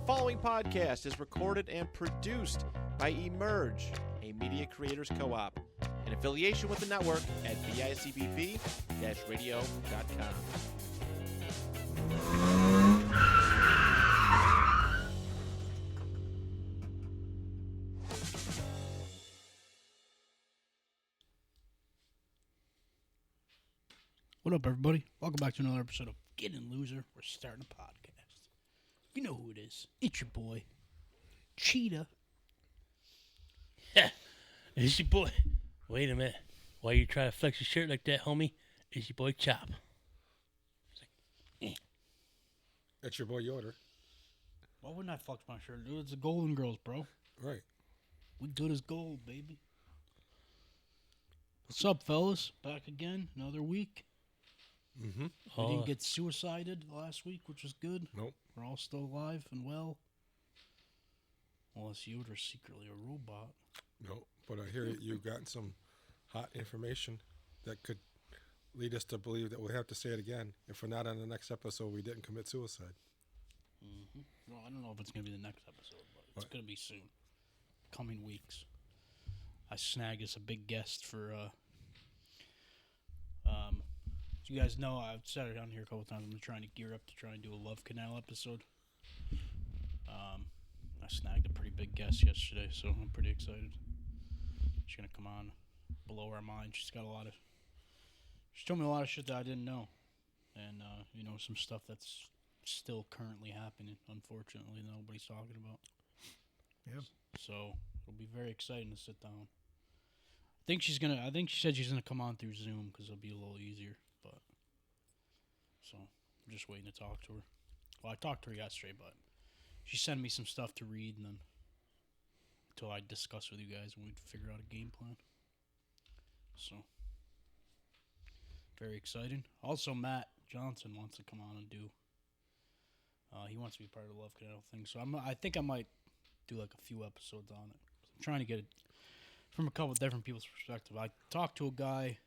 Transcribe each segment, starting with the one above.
The following podcast is recorded and produced by Emerge, a media creators co-op, in affiliation with the network at bicbp-radio.com. What up, everybody? Welcome back to another episode of Getting Loser. We're starting a podcast. You know who it is. It's your boy, Cheetah. Yeah, it's your boy. Wait a minute. Why you try to flex your shirt like that, homie? It's your boy, Chop. It's your boy Yoder. Why wouldn't I flex my shirt? Dude, it's the Golden Girls, bro. Right. We good as gold, baby. What's up, fellas? Back again. Another week. Mm-hmm. We didn't get suicided last week, which was good. Nope. We're all still alive and well. Unless Yoder's secretly a robot. Nope. But I hear you've gotten some hot information that could lead us to believe that we'll have to say it again. If we're not on the next episode, we didn't commit suicide. Mm-hmm. Well, I don't know if it's going to be the next episode, but it's going to be soon. Coming weeks. I snagged us a big guest for, you guys know, I've said it on here a couple times, I'm trying to gear up to try and do a Love Canal episode. I snagged a pretty big guest yesterday, so I'm pretty excited. She's going to come on, blow our mind. She told me a lot of shit that I didn't know. And, some stuff that's still currently happening, unfortunately, that nobody's talking about. Yep. So, it'll be very exciting to sit down. I think she said she's going to come on through Zoom because it'll be a little easier. So, I'm just waiting to talk to her. Well, I talked to her yesterday, but she sent me some stuff to read, and then until I discuss with you guys and we'd figure out a game plan. So, very exciting. Also, Matt Johnson wants to come on and do. He wants to be part of the Love Canal thing, so I think I might do like a few episodes on it. I'm trying to get it from a couple of different people's perspective. I talked to a guy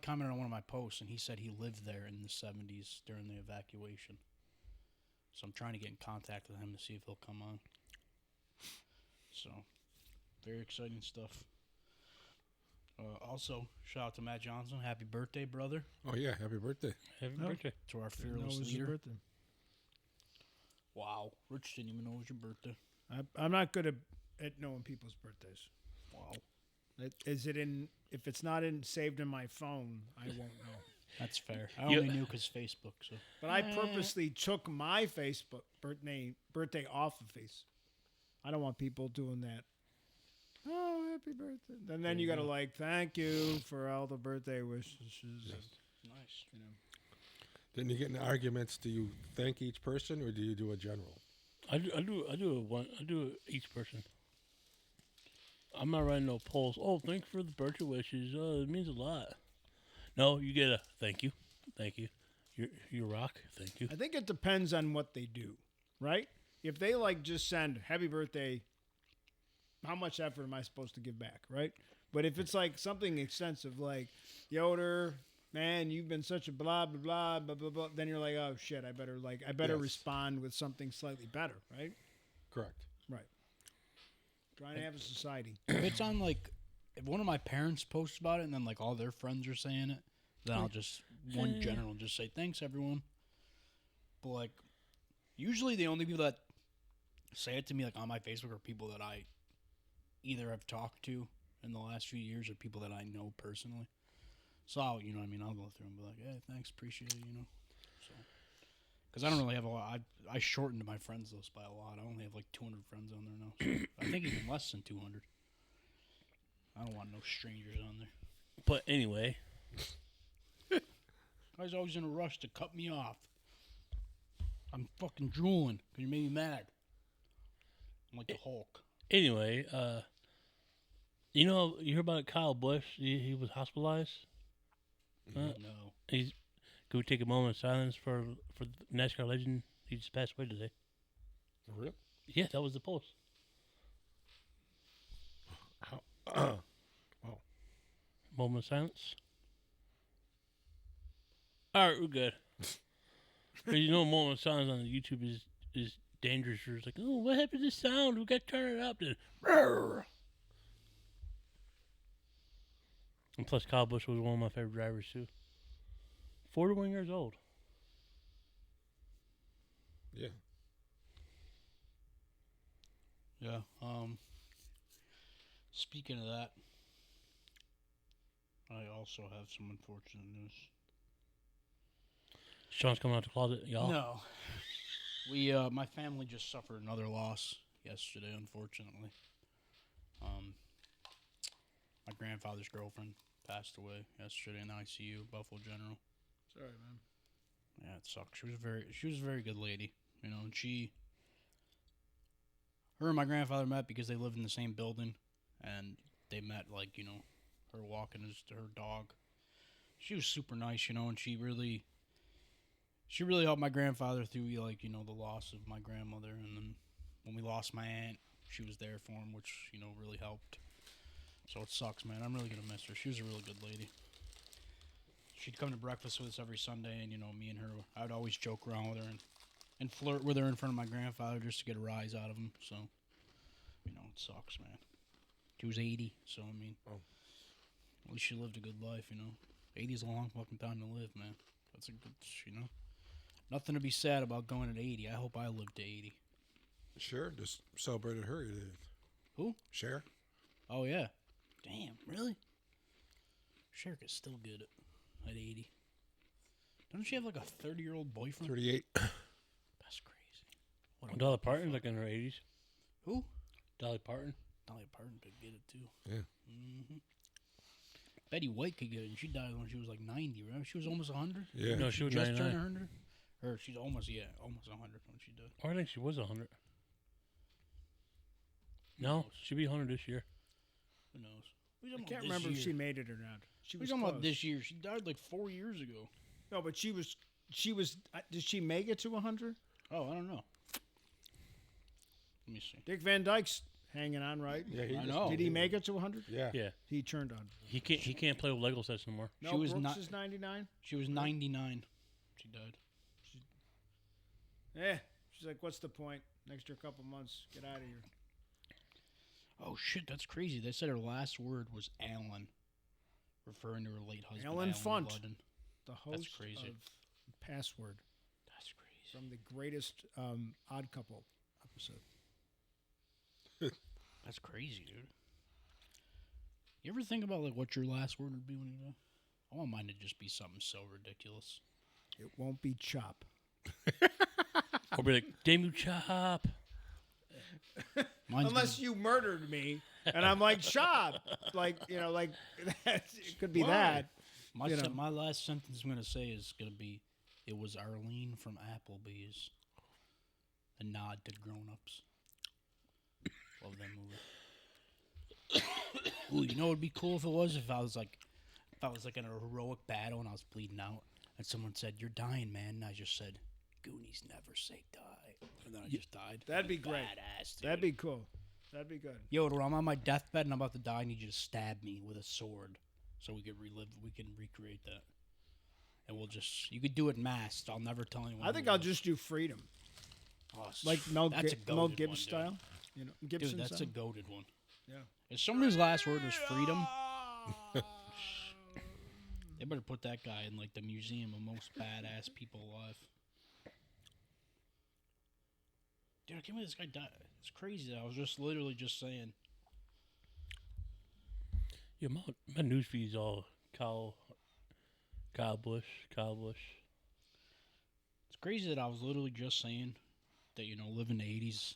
commented on one of my posts, and he said he lived there in the 70s during the evacuation. So I'm trying to get in contact with him to see if he'll come on. So, very exciting stuff. Also, shout out to Matt Johnson. Happy birthday, brother. Oh, yeah. Happy birthday. Happy birthday. To our fearless leader. Wow. Rich didn't even know it was your birthday. I'm not good at knowing people's birthdays. Wow. If it's not saved in my phone, I won't know. That's fair. I only knew because Facebook. So, But I purposely took my Facebook birthday off of face. I don't want people doing that. Oh, happy birthday! And then you got to thank you for all the birthday wishes. Nice. Didn't you get in arguments? Do you thank each person, or do you do a general? I do each person. I'm not writing no polls. Oh, thanks for the birthday wishes. It means a lot. No, you get a thank you. Thank you. You rock. Thank you. I think it depends on what they do, right? If they just send happy birthday, how much effort am I supposed to give back, right? But if it's something extensive like Yoder, man, you've been such a blah blah blah blah blah blah, then you're like, oh shit, I better Yes. respond with something slightly better, right? Correct. Right. Trying to have a society. If it's on if one of my parents posts about it and then all their friends are saying it, then I'll just just say thanks everyone. But usually the only people that say it to me on my Facebook are people that I either have talked to in the last few years or people that I know personally. So I'll go through and be like, hey, thanks, appreciate it, So, because I don't really have a lot. I shortened my friends list by a lot. I only have 200 friends on there now. So I think even less than 200. I don't want no strangers on there. But anyway. Guy's always in a rush to cut me off. I'm fucking drooling because you made me mad. I'm like the Hulk. Anyway, you hear about Kyle Busch? He was hospitalized. No. Could we take a moment of silence for the NASCAR legend? He just passed away today. For real? Yeah, that was the post. Wow. Moment of silence. All right, we're good. Because moment of silence on the YouTube is dangerous. It's like, oh, what happened to the sound? We got to turn it up. Then, "Rrr." And plus, Kyle Busch was one of my favorite drivers too. 41 years old. Yeah. Yeah. Speaking of that, I also have some unfortunate news. Sean's coming out the closet, y'all. No. We my family just suffered another loss yesterday, unfortunately. My grandfather's girlfriend passed away yesterday in the ICU, Buffalo General. Sorry, man. Yeah, it sucks. She was a very good lady, you know, and her and my grandfather met because they lived in the same building, and they met, like, you know, her walking her dog. She was super nice, you know, and she really helped my grandfather through, like, you know, the loss of my grandmother, and then when we lost my aunt, she was there for him, which, you know, really helped. So it sucks, man. I'm really gonna miss her. She was a really good lady. She'd come to breakfast with us every Sunday, and, you know, me and her, I would always joke around with her and flirt with her in front of my grandfather just to get a rise out of him. So, you know, it sucks, man. She was 80, so, I mean, at least she lived a good life, you know. 80 is a long fucking time to live, man. That's a good, you know. Nothing to be sad about going at 80. I hope I lived to 80. Cher just celebrated her 80th. Who? Cher? Oh, yeah. Damn, really? Cher is still good at 80. Doesn't she have like a 30-year-old boyfriend? 38. That's crazy. What a Dolly fucking Parton's fuck. like in her 80s. Who? Dolly Parton. Dolly Parton could get it too. Yeah. Mm-hmm. Betty White could get it, and she died when she was like 90, right? She was almost 100. Yeah. No, she was just 99. turned 100. Or she's almost 100 when she died. Oh, I think she was 100. Who No, knows? she'll be 100 this year. Who knows? I can't remember if she made it or not. She We're was talking close. about this year. She died like 4 years ago. No, but she was. Did she make it to 100? Oh, I don't know. Let me see. Dick Van Dyke's hanging on, right? Yeah, I know. Did he make it to 100? Yeah. Yeah, He turned on. he can't play with Lego sets no more. No, She was Brooks not- is 99. She was 99. She died. Yeah. She's like, what's the point? Next year, couple months, get out of here. Oh, shit, that's crazy. They said her last word was Alan, referring to her late husband, Alan Funt. Ludden. The host crazy. of Password That's crazy. from the greatest Odd Couple episode. That's crazy, dude. You ever think about like what your last word would be when you die? I want mine to just be something so ridiculous. It won't be chop. Or be like, damn you, Chop. Mine's Unless you murdered me, and I'm like, chop. Like, you know, like, it could be that. my, you know. my last sentence I'm gonna say is gonna be, "It was Arlene from Applebee's." A nod to Grown Ups. Love that movie. Ooh, you know what would be cool if it was if I was like in a heroic battle and I was bleeding out and someone said, "You're dying, man," and I just said, "Goonies never say die," and then I just died. That'd be great. Badass, dude. That'd be cool. That'd be good. Yo, when I'm on my deathbed and I'm about to die, I need you to stab me with a sword so we can recreate that. And you could do it masked. I'll never tell anyone. I think who I'll it was. just do freedom, Oh, like Mel that's a Mel goated Gibbs one, dude. style. You know, Gibson Dude, that's style. a goated one. Yeah. If somebody's last word was freedom, they better put that guy in like the museum of most badass people alive. Dude, I can't believe this guy died. It's crazy. I was just literally just saying. Yeah, my news feed's all Kyle Busch. It's crazy that I was literally just saying that, you know, living the 80s,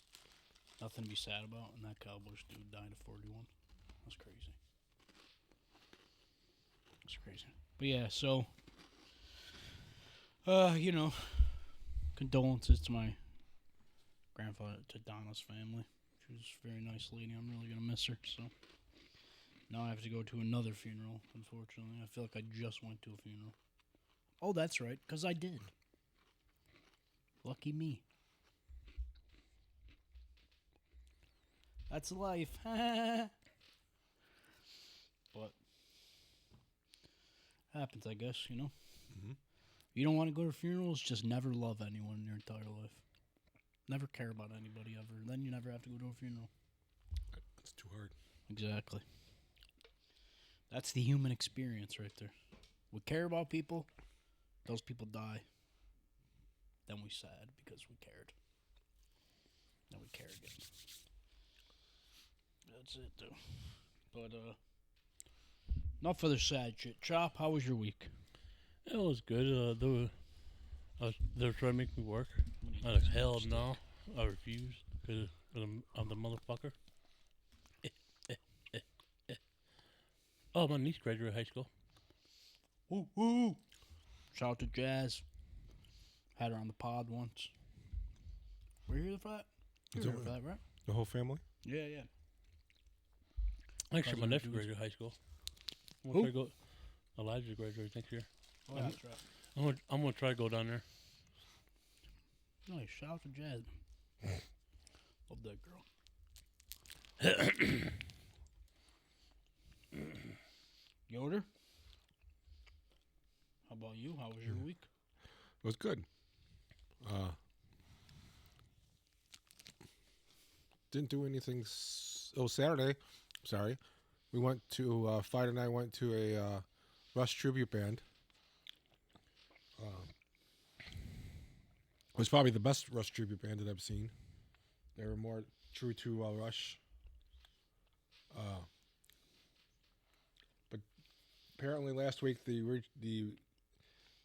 nothing to be sad about, and that Kyle Busch dude died at 41. That's crazy. That's crazy. But yeah, so, you know, condolences to my grandfather, to Donna's family. She was a very nice lady. I'm really going to miss her, so. Now I have to go to another funeral, unfortunately. I feel like I just went to a funeral. Oh, that's right, because I did. Lucky me. That's life. But happens, I guess, you know? Mhm. You don't want to go to funerals, just never love anyone in your entire life. Never care about anybody ever. Then you never have to go to a funeral. It's too hard. Exactly. That's the human experience right there. We care about people. Those people die. Then we sad because we cared. Then we care again. That's it, though. But, enough for the sad shit. Chop, how was your week? It was good. They were trying to make me work. I was like, hell no. I refused because I'm the motherfucker. Oh, my niece graduated high school. Woo woo! Shout out to Jazz. Had her on the pod once. Were you here for that? You Is were it- here for that, right? The whole family? Yeah, yeah. Actually, my Cousin nephew dudes. graduated high school. I'm Who? gonna try to go. Elijah graduated next year. Oh, that's right. I'm gonna try to go down there. Nice. Shout out to Jazz. Love that girl. Yoder? How about you? How was your week? It was good. Didn't do anything. Saturday. Sorry. We went to, Fight and I went to a Rush tribute band. It was probably the best Rush tribute band that I've seen. They were more true to Rush. But apparently last week the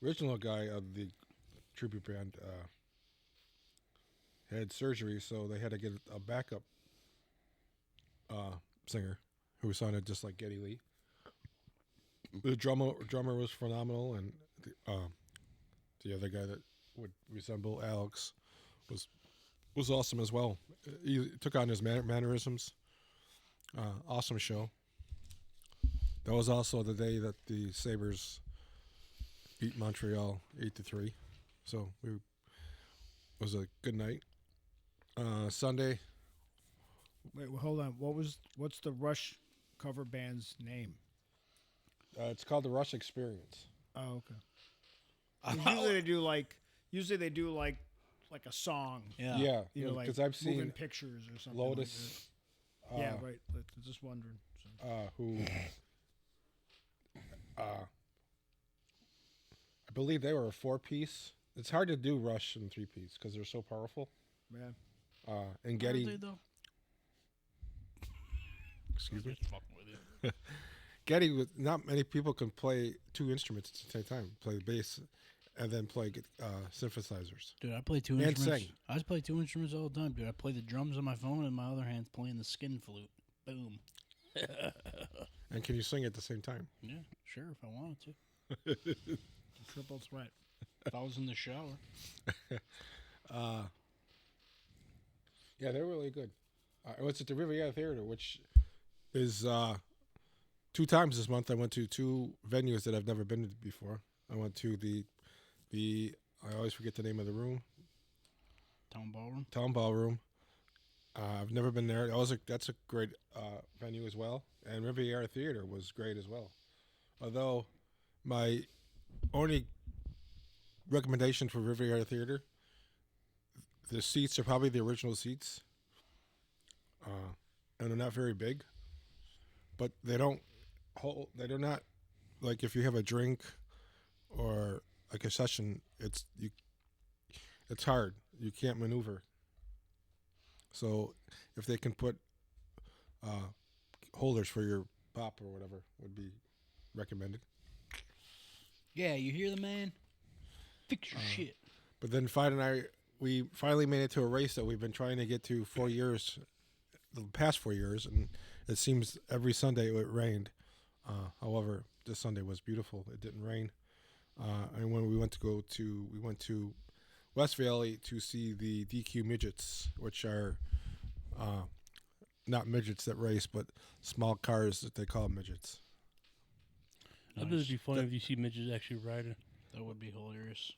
original guy of the tribute band had surgery, so they had to get a backup singer who sounded just like Geddy Lee. The drummer was phenomenal, and the other guy that would resemble Alex was awesome as well. He took on his mannerisms. Awesome show. That was also the day that the Sabres beat Montreal 8-3. So it was a good night. Sunday. Wait, well, hold on. What's the Rush cover band's name? It's called the Rush Experience. Oh, okay. 'Cause usually they do like a song. Yeah. Yeah, You know, like because I've moving seen pictures or something. Lotus. Like that. Yeah, right. I was just wondering. So. Who I believe they were a 4-piece. It's hard to do Rush in 3-piece because they're so powerful. Yeah. And Aren't Getty, they, though? excuse me, Just fucking with you. Getty. Not many people can play 2 instruments at the same time. Play the bass and then play synthesizers. Dude, I play 2 And instruments. sing. I just play 2 instruments all the time, dude. I play the drums on my phone and my other hand's playing the skin flute. Boom. And can you sing at the same time? Yeah, sure, if I wanted to. Triple threat. If I was in the shower. Yeah, they're really good. I was at the Riviera Theater, which is 2 times this month. I went to 2 venues that I've never been to before. I went to the I always forget the name of the room, Town Ballroom. Town Ballroom. I've never been there. That's a great venue as well. And Riviera Theater was great as well. Although my only recommendation for Riviera Theater, the seats are probably the original seats, and they're not very big. But they don't hold. They're not like if you have a drink or like a session. It's hard. You can't maneuver. So if they can put holders for your pop or whatever, would be recommended. Yeah, you hear the man? Fix your shit. But then Fight and I, we finally made it to a race that we've been trying to get to 4 years, the past 4 years, and it seems every Sunday it rained. However, this Sunday was beautiful. It didn't rain. And when we went to West Valley to see the DQ midgets, which are not midgets that race, but small cars that they call midgets. I bet it'd be funny if you see midgets actually riding. That would be hilarious.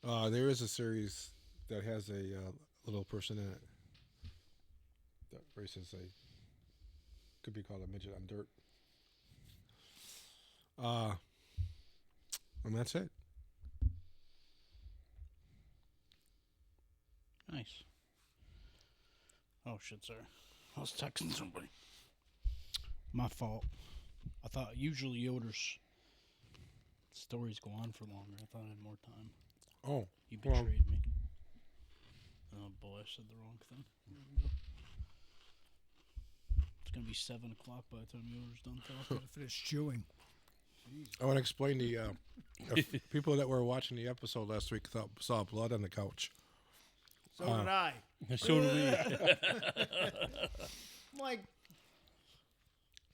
There is a series that has a little person in it that races could be called a midget on dirt. And that's it. Nice. Oh shit, sorry. I was texting somebody. My fault. I thought usually Yoder's stories go on for longer. I thought I had more time. Oh, You well. betrayed me. Oh boy, I said the wrong thing. Here we go. It's gonna be 7 o'clock by the time Yoder's done talking. Gotta finish chewing. I want to explain the people that were watching the episode last week saw blood on the couch. So did I. So do we. I'm like,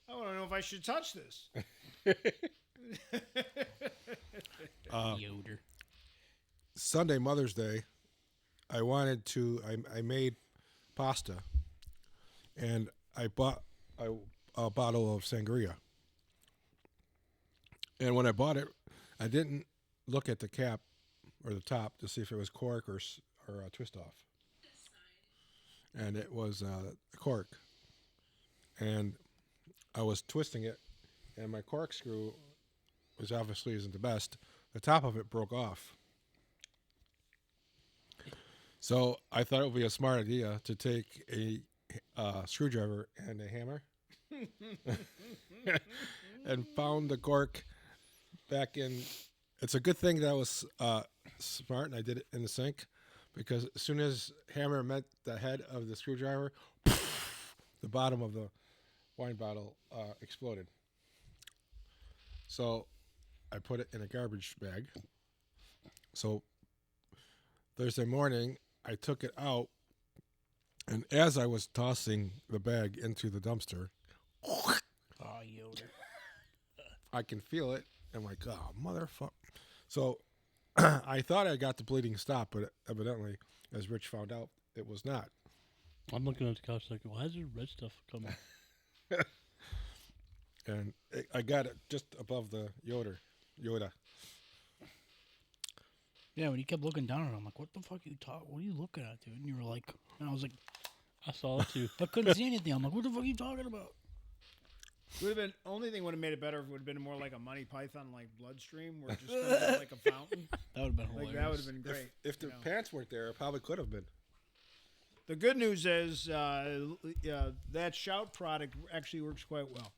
I want to know if I should touch this. Yoder. Sunday, Mother's Day, I made pasta, and I bought a bottle of sangria. And when I bought it, I didn't look at the cap or the top to see if it was cork or a twist off. And it was cork. And I was twisting it, and my corkscrew, which obviously isn't the best, the top of it broke off. So I thought it would be a smart idea to take a screwdriver and a hammer and found the cork back in. It's a good thing that I was smart and I did it in the sink, because as soon as hammer met the head of the screwdriver, the bottom of the wine bottle exploded. So I put it in a garbage bag. So Thursday morning, I took it out, and as I was tossing the bag into the dumpster, Oh, Yoder. I can feel it. I'm like, oh, motherfucker. So I thought I got the bleeding stop, but evidently, as Rich found out, it was not. I'm looking at the couch like, why is there red stuff coming? And I got it just above the Yoda. Yeah, when you kept looking down at it, I'm like, what the fuck are you what are you looking at, dude? And you were like, and I was like, I saw it too. I couldn't see anything. I'm like, what the fuck are you talking about? Would have been only thing would have made it better if it would have been more like a Monty Python like bloodstream, where it just comes out like a fountain. That would have been hilarious. Like that would have been great. If the you know. pants weren't there, it probably could have been. The good news is that Shout product actually works quite well.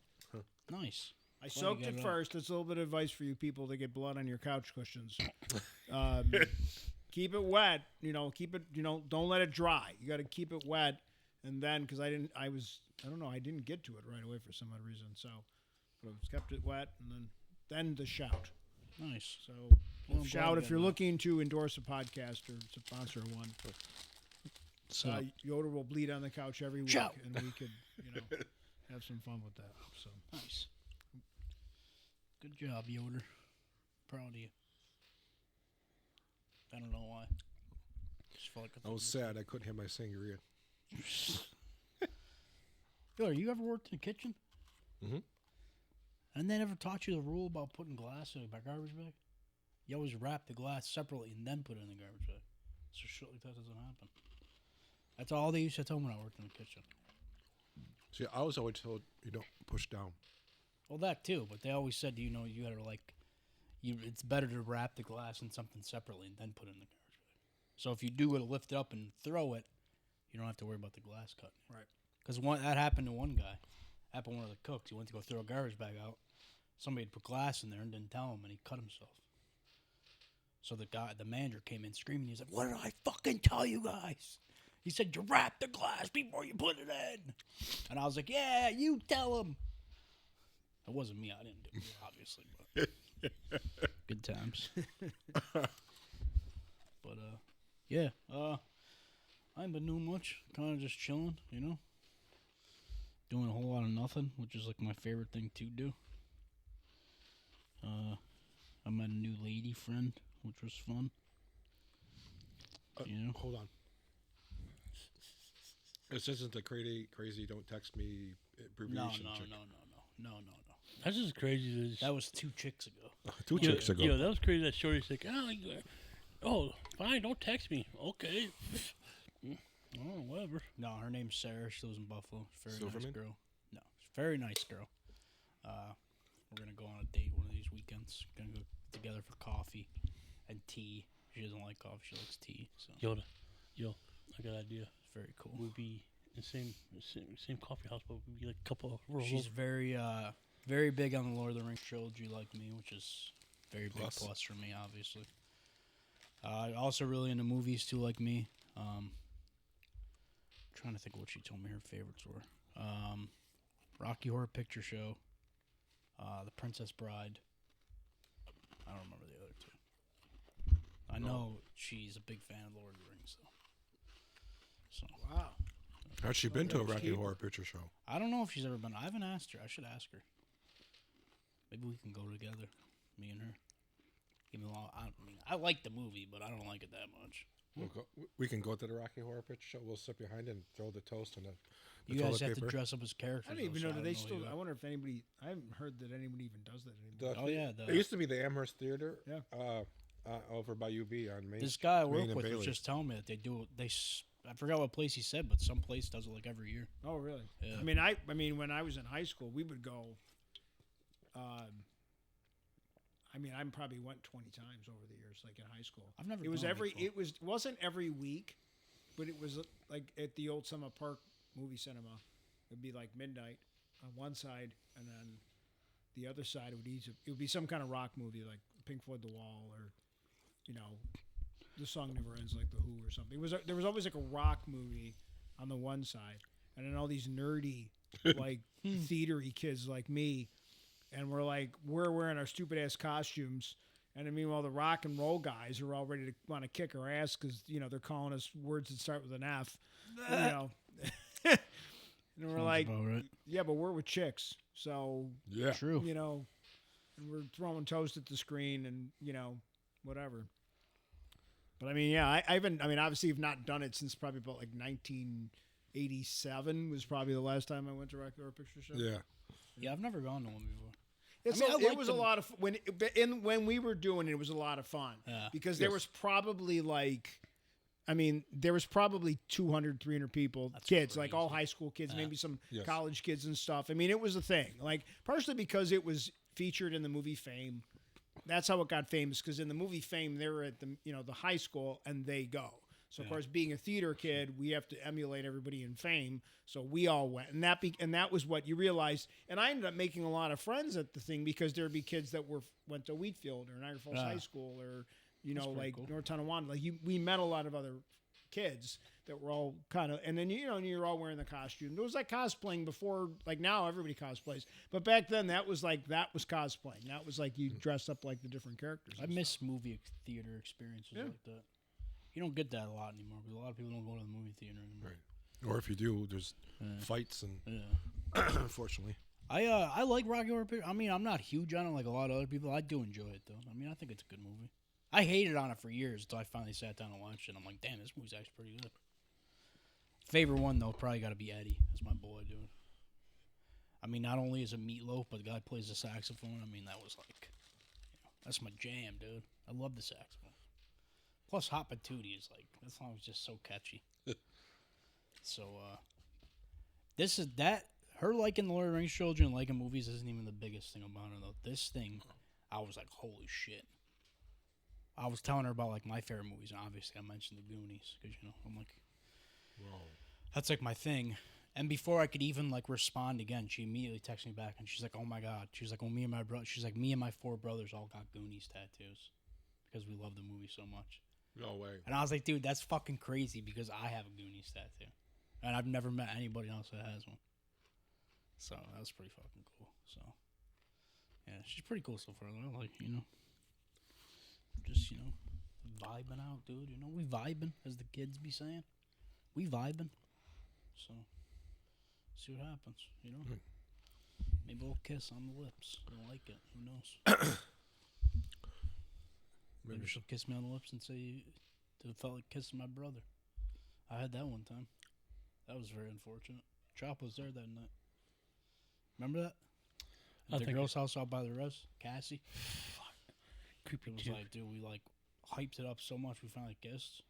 Nice. I Glad you soaked got it it first. That's a little bit of advice for you people that get blood on your couch cushions. Keep it wet. Keep it. Don't let it dry. You got to keep it wet, and then because I didn't get to it right away for some odd reason. So, but I kept it wet, and then the Shout. Nice. So, Well, I'm Shout, glad if you're you got looking to endorse a podcast or sponsor one, So, Yoder will bleed on the couch every week, Shout. and we could, have some fun with that. So. nice. Good job, Yoder. Proud of you. I don't know why. Just felt like I was sad I couldn't have my sangria. Yoder, you ever worked in the kitchen? Mm-hmm. And they never taught you the rule about putting glass in a garbage bag? You always wrap the glass separately and then put it in the garbage bag. So shit like that doesn't happen. That's all they used to tell me when I worked in the kitchen. See, I was always told you don't push down. Well, that too, but they always said, you gotta it's better to wrap the glass in something separately and then put it in the garbage bag. So if you do go to lift it up and throw it, you don't have to worry about the glass cutting. Right. Because that happened to one guy. Happened to one of the cooks. He went to go throw a garbage bag out. Somebody had put glass in there and didn't tell him, and he cut himself. So the manager came in screaming. He's like, "What did I fucking tell you guys?" He said, "You wrap the glass before you put it in." And I was like, "Yeah, you tell him." It wasn't me. I didn't do it, obviously. But good times. But, yeah. I ain't been doing much. Kind of just chilling, Doing a whole lot of nothing, which is like my favorite thing to do. I met a new lady friend, which was fun. Hold on. This isn't the crazy don't text me abbreviation chick. No. That's just crazy. That was 2 chicks ago. 2 chicks ago. That was crazy. That shorty's like, oh, fine, don't text me. Okay. Oh, whatever. No, her name's Sarah. She lives in Buffalo. She's a very Silverman? nice girl. No, she's a very nice girl. We're going to go on a date one of these weekends. Going to go together for coffee and tea. She doesn't like coffee. She likes tea. So. Yoda. Yo. I got an idea. Very cool. We'd be in the same coffee house, but we'd be like a couple of rolls. She's very very big on the Lord of the Rings trilogy, like me, which is very big Plus. plus for me, obviously. Also really into movies too, like me. Trying to think of what she told me her favorites were. Rocky Horror Picture Show, The Princess Bride. I don't remember the other two. I know she's a big fan of Lord of the Rings, though. So Wow. How's she been to a Rose Rocky Keeper. Horror Picture Show? I don't know if she's ever been. I haven't asked her. I should ask her. Maybe we can go together, me and her. Even though I like the movie, but I don't like it that much. We can go to the Rocky Horror Picture Show. We'll sit behind and throw the toast and the You guys toilet have paper. to dress up as characters. I don't even though, know. so Do they don't still? who you I are. wonder if anybody. I haven't heard that anybody even does that anymore. Oh, yeah, It used to be the Amherst Theater. Yeah. Over by UB on Main. This guy I Main work and with was Bailey. just telling me that they do. I forgot what place he said, but some place does it like every year. Oh, really? Yeah. I mean, when I was in high school, we would go. I probably went 20 times over the years, like in high school. I've never. It was gone every. before. It wasn't every week, but it was like at the old Summer Park movie cinema. It'd be like midnight on one side, and then the other side it would be some kind of rock movie like Pink Floyd The Wall, or The Song Never Ends, like The Who or something. There was always like a rock movie on the one side, and then all these nerdy like theatery kids like me, and we're wearing our stupid ass costumes. And then meanwhile, the rock and roll guys are all ready to want to kick our ass because they're calling us words that start with an F. And we're Sounds like, about right. yeah, but we're with chicks, so Yeah. True. and we're throwing toast at the screen and whatever. But I mean, yeah, I haven't. I mean, obviously, I've not done it since probably about like 1987 was probably the last time I went to Rocky Horror Picture Show. Yeah. Yeah, I've never gone to one before. It's I it like was the- a lot of when we were doing it, it was a lot of fun Yeah. because there Yes. was probably there was probably 200, 300 people, That's kids, like all crazy. high school kids, Yeah. maybe some Yes. college kids and stuff. I mean, it was a thing. Like partially because it was featured in the movie Fame. That's how it got famous because in the movie Fame, they were at the the high school and they go. So of Yeah. course, being a theater kid, we have to emulate everybody in Fame. So we all went, and that was what you realized. And I ended up making a lot of friends at the thing because there'd be kids that went to Wheatfield or Niagara Falls Yeah. High School or That's pretty like cool. North Tonawanda. Like we met a lot of other kids that were all kind of, and then you're all wearing the costume. There was like cosplaying before, like now everybody cosplays, but back then that was cosplaying. That was like you dress up like the different characters. I and miss movie theater experiences Yeah. like that. You don't get that a lot anymore. Because a lot of people don't go to the movie theater anymore. Right. Or if you do, there's Yeah. fights and Yeah. unfortunately. I like Rocky Horror Picture. I mean, I'm not huge on it like a lot of other people. I do enjoy it though. I mean, I think it's a good movie. I hated on it for years until I finally sat down and watched it. I'm like, damn, this movie's actually pretty good. Favorite one though, probably got to be Eddie. That's my boy, dude. I mean, not only is it Meatloaf, but the guy plays the saxophone. I mean, that was like, that's my jam, dude. I love the saxophone. Plus, Hot Patootie is like, that song was just so catchy. So, this is that. Her liking the Lord of the Rings trilogy and liking movies isn't even the biggest thing about her, though. This thing, I was like, holy shit. I was telling her about, like, my favorite movies, and obviously I mentioned The Goonies, because, I'm like, that's, like, my thing. And before I could even, like, respond again, she immediately texted me back, and she's like, oh, my God. She's like, me and my brother, she's like, me and my 4 brothers all got Goonies tattoos because we love the movie so much. No way. And I was like, dude, that's fucking crazy because I have a Goonies tattoo. And I've never met anybody else that has one. So that was pretty fucking cool. So, yeah, she's pretty cool so far. Though. Like, just, vibing out, dude. We vibing, as the kids be saying. We vibing. So, see what happens, Maybe we'll kiss on the lips. I like it. Who knows? Maybe she'll kiss me on the lips and say it felt like kissing my brother. I had that one time. That was very unfortunate. Chop was there that night. Remember that? I At the think- girl's house out by the res, Cassie. Creepy It was chick. like, dude, we like hyped it up so much we finally kissed.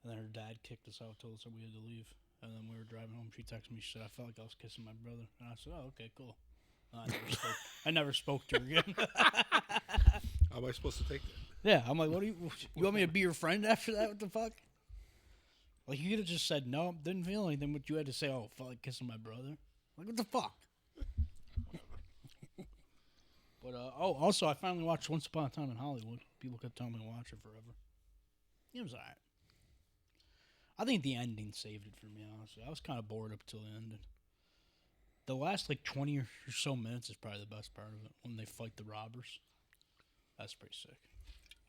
And then her dad kicked us out, told us that we had to leave. And then we were driving home. She texted me. She said, I felt like I was kissing my brother. And I said, oh, okay, cool. I never spoke to her again. How am I supposed to take that? Yeah, I'm like, what do you want me to be your friend after that? What the fuck? Like, you could have just said, no, didn't feel anything, but you had to say, oh, felt like kissing my brother. Like, what the fuck? But, also, I finally watched Once Upon a Time in Hollywood. People kept telling me to watch it forever. It was alright. I think the ending saved it for me, honestly. I was kind of bored up till the end. The last, 20 or so minutes is probably the best part of it, when they fight the robbers. That's pretty sick.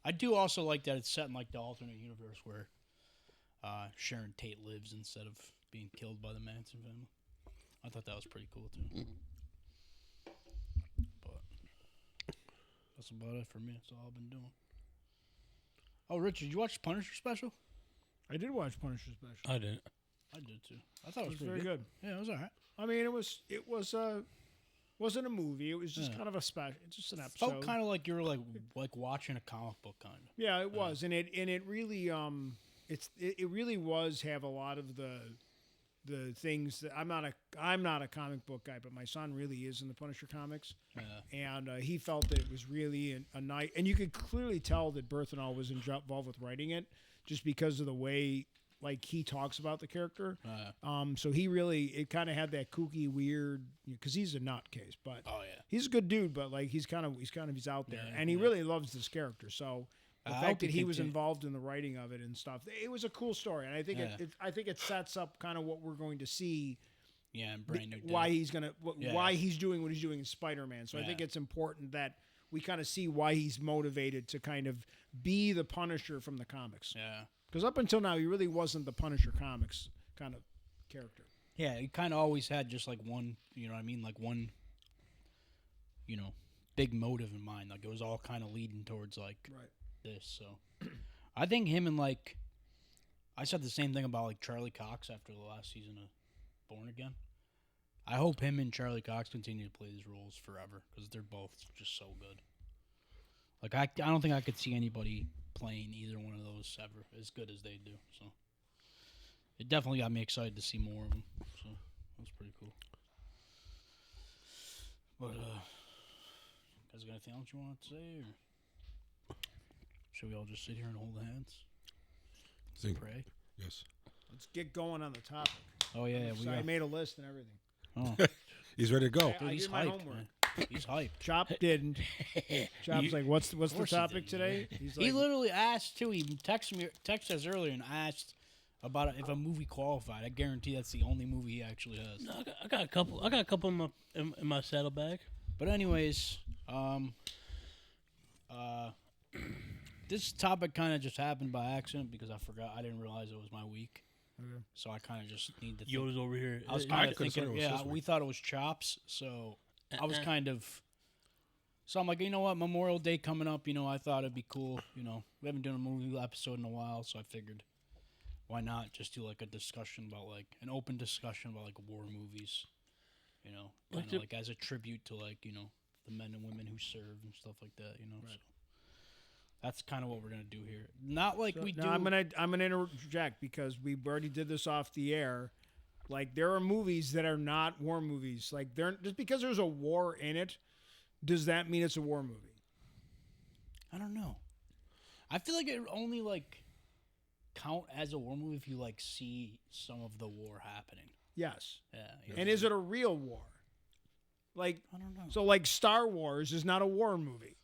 I do also like that it's set in, the alternate universe where Sharon Tate lives instead of being killed by the Manson family. I thought that was pretty cool, too. But that's about it for me. That's all I've been doing. Oh, Richard, did you watch the Punisher special? I did watch Punisher special. I didn't. I did, too. I thought it was pretty very good. Yeah, it was all right. I mean, it wasn't a movie. It was just kind of a special. It's just an episode. Felt kind of like you were like watching a comic book, kind of. Yeah, it was, and it really it really was have a lot of the things that I'm not a comic book guy, but my son really is in the Punisher comics, and he felt that it was really a night, and you could clearly tell that Berthenol was involved with writing it, just because of the way he talks about the character. So he really, it kind of had that kooky, weird, because he's a nutcase, but he's a good dude, but he's out there, and he really loves this character. So the fact that he was involved in the writing of it and stuff, it was a cool story, and I think it sets up kind of what we're going to see. Yeah, and brand new. Why he's why he's doing what he's doing in Spider-Man. So I think it's important that we kind of see why he's motivated to kind of be the Punisher from the comics. Yeah. Because up until now, he really wasn't the Punisher comics kind of character. Yeah, he kind of always had just one, you know what I mean? One, big motive in mind. It was all kind of leading towards, this. So I think him and, I said the same thing about, Charlie Cox after the last season of Born Again. I hope him and Charlie Cox continue to play these roles forever because they're both just so good. I don't think I could see anybody playing either one of those ever as good as they do. So it definitely got me excited to see more of them. So that was pretty cool. But guys, got anything else you want to say, or should we all just sit here and hold hands? Pray. Yes. Let's get going on the topic. Oh yeah, I made a list and everything. Oh, He's ready to go. I he's did my hyped, homework. man. He's hyped. Chop didn't. Chop's like, what's the course he topic didn't, today? He's He literally asked too. He texted us earlier and asked about if a movie qualified. I guarantee that's the only movie he actually has. No, I got a couple. I got a couple in my saddlebag. But anyways, this topic kind of just happened by accident because I forgot. I didn't realize it was my week. Okay. So I kind of just need to. Yoda's over here. I was I kind of consider thinking, it was yeah, this we week. thought it was Chops, so I was kind of. So I'm like, you know what, Memorial Day coming up, I thought it'd be cool. We haven't done a movie episode in a while, so I figured, why not just do a discussion about an open discussion about war movies, kind of as a tribute to the men and women who served and stuff like that, So that's kind of what we're gonna do here. Not we do. I'm gonna interject because we already did this off the air. There are movies that are not war movies. Just because there's a war in it, does that mean it's a war movie? I don't know. I feel like it only count as a war movie if you see some of the war happening. Yes. Yeah. And is it a real war? I don't know. So Star Wars is not a war movie.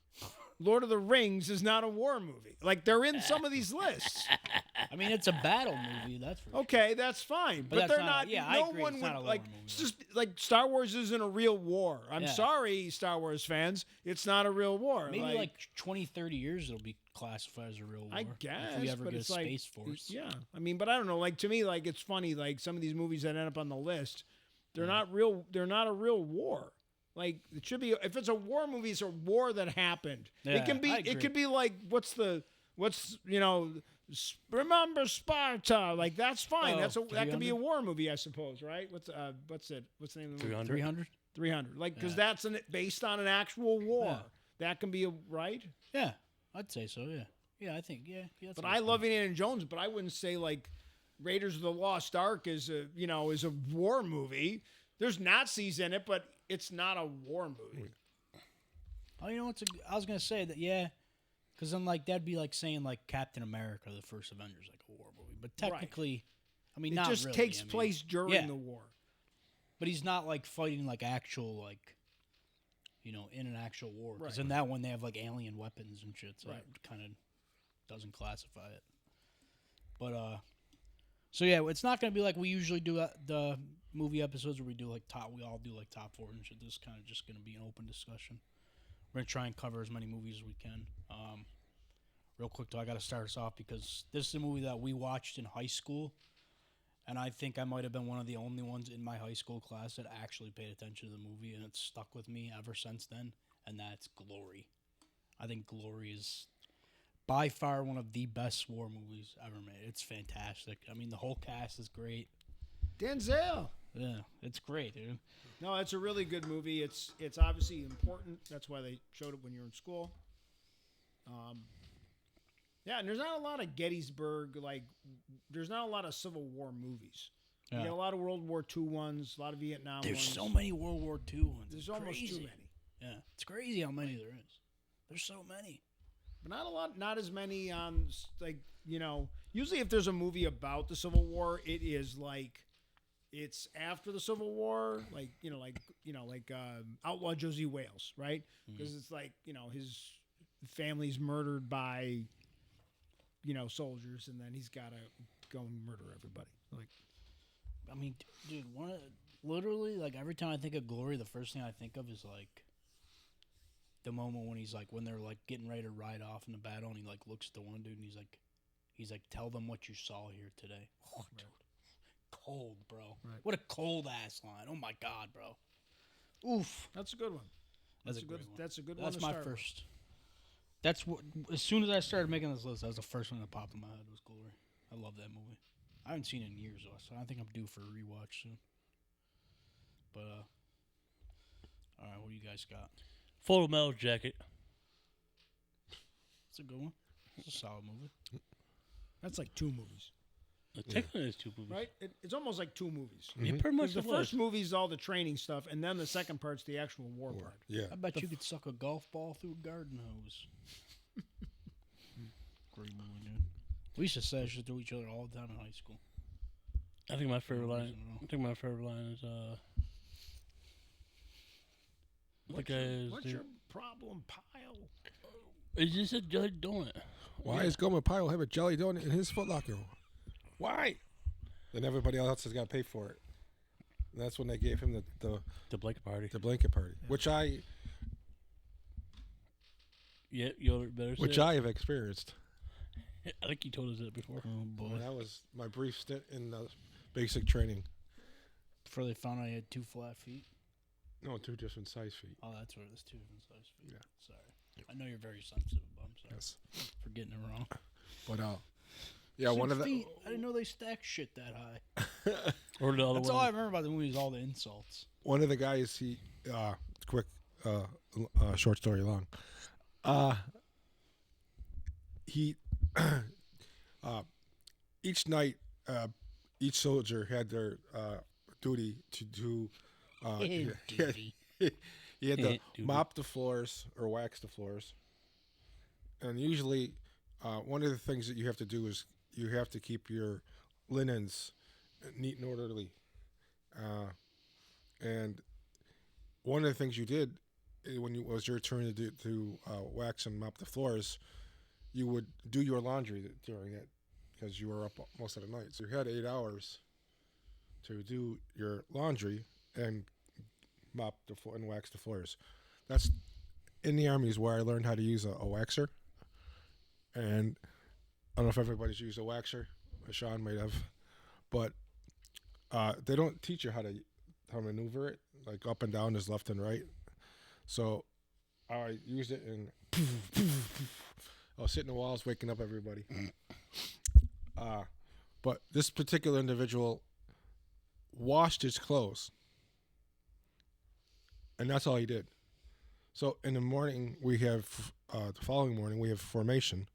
Lord of the Rings is not a war movie. They're in some of these lists. I mean, it's a battle movie. That's for sure. Okay, that's fine, but that's they're not- not. yeah, I no agree, one it's would not a war like. movie. It's just Star Wars isn't a real war. I'm Yeah. sorry, Star Wars fans. It's not a real war. Maybe 20, 30 years it'll be classified as a real war. I guess if we ever but get a it's space force. Yeah, I mean, but I don't know. To me, it's funny. Some of these movies that end up on the list, they're not real. They're not a real war. It should be. If it's a war movie, it's a war that happened. Yeah, it can be. I It agree. could be remember Sparta. That's fine. Oh, That could be a 300? war movie, I suppose, right? What's the name of the movie? 300. 300? 300. Because that's based on an actual war. Yeah. That can be right. Yeah, I'd say so. Yeah. Yeah, I think. Yeah. That's But a I good love point. Indiana Jones, but I wouldn't say Raiders of the Lost Ark is a war movie. There's Nazis in it, but it's not a war movie. Oh, you know what's? I was gonna say that. Yeah. Because then, that'd be saying Captain America, the first Avengers, a war movie. But technically, I mean, It not just really, takes I mean, place during yeah. the war. But he's not like fighting like actual like, in an actual war. Because Right. in that one they have like alien weapons and shit, so Right. it kind of doesn't classify it. But so yeah, it's not gonna be like we usually do the movie episodes where we do like we all do like top 4 and shit. This is kind of just gonna be an open discussion. We're gonna try and cover as many movies as we can. Real quick though, I gotta start us off because this is a movie that we watched in high school. And I think I might have been one of the only ones in my high school class that actually paid attention to the movie, and it's stuck with me ever since then, and that's Glory. I think Glory is by far one of the best war movies ever made. It's fantastic. I mean, the whole cast is great. Denzel. Yeah, it's great, dude. No, it's a really good movie. It's obviously important. That's why they showed it when you're in school. Yeah, and there's not a lot of Gettysburg, there's not a lot of Civil War movies. You Yeah. get a lot of World War II ones, a lot of Vietnam There's ones. so many World War II ones. There's It's almost crazy. too many. Yeah, it's crazy how many there is. There's so many. But not a lot, not as many on, usually if there's a movie about the Civil War, it is it's after the Civil War, Outlaw Josie Wales, right? Because it's his family's murdered by, soldiers, and then he's got to go and murder everybody. I mean, dude, literally, every time I think of Glory, the first thing I think of is the moment when when they're getting ready to ride off in the battle, and he looks at the one dude, and he's like, tell them what you saw here today. Oh, Right. dude, cold, bro. Right. What a cold ass line. Oh my god, bro. Oof. That's a good one. That's a good. great one. That's a good one. That's to my start with. first. That's what. As soon as I started making this list, that was the first one that popped in my head. Was Glory. I love that movie. I haven't seen it in years though, so I think I'm due for a rewatch soon. But all right, what do you guys got? Full Metal Jacket. It's a good one. It's a solid movie. That's like 2 movies, Technically, it's 2 movies. right? It's almost like 2 movies. It pretty much The was. first movie's all the training stuff, and then the second part's the actual war part. Yeah. I bet you could suck a golf ball through a garden hose. Great movie, dude. We used to say that shit to each other all the time in high school. I think my favorite No line. reason at all. I think my favorite line is What's your problem, Pile? It's just a jelly donut. Why is Gomer Pyle have a jelly donut in his footlocker? Why? Then everybody else has got to pay for it. And that's when they gave him The blanket party. the blanket party, which I You better say it. I have experienced. I think you told us that before. Oh boy! That was my brief stint in basic training. Before they found out he had 2 flat feet. No, 2 different size feet. Oh, that's what it is. 2 different size feet. Yeah. Sorry. I know you're very sensitive. I'm sorry Yes, for getting it wrong. but yeah, one of the feet. I didn't know they stacked shit that high. Or the other That's all I one. remember about the movie is all the insults. one of the guys he quick short story long. He each night each soldier had their duty to do Duty. he had to Duty. mop the floors or wax the floors, and usually one of the things that you have to do is you have to keep your linens neat and orderly, and one of the things you did when it was your turn to wax and mop the floors, you would do your laundry during it because you were up most of the night. So you had 8 hours to do your laundry and mop the floor and wax the floors. That's in the Army is where I learned how to use a waxer. And I don't know if everybody's used a waxer. Sean might have, but they don't teach you how to maneuver it. Like up and down is left and right. So I used it and I was hitting the walls, waking up everybody. But this particular individual washed his clothes, and that's all he did. So in the morning, we have the following morning we have formation.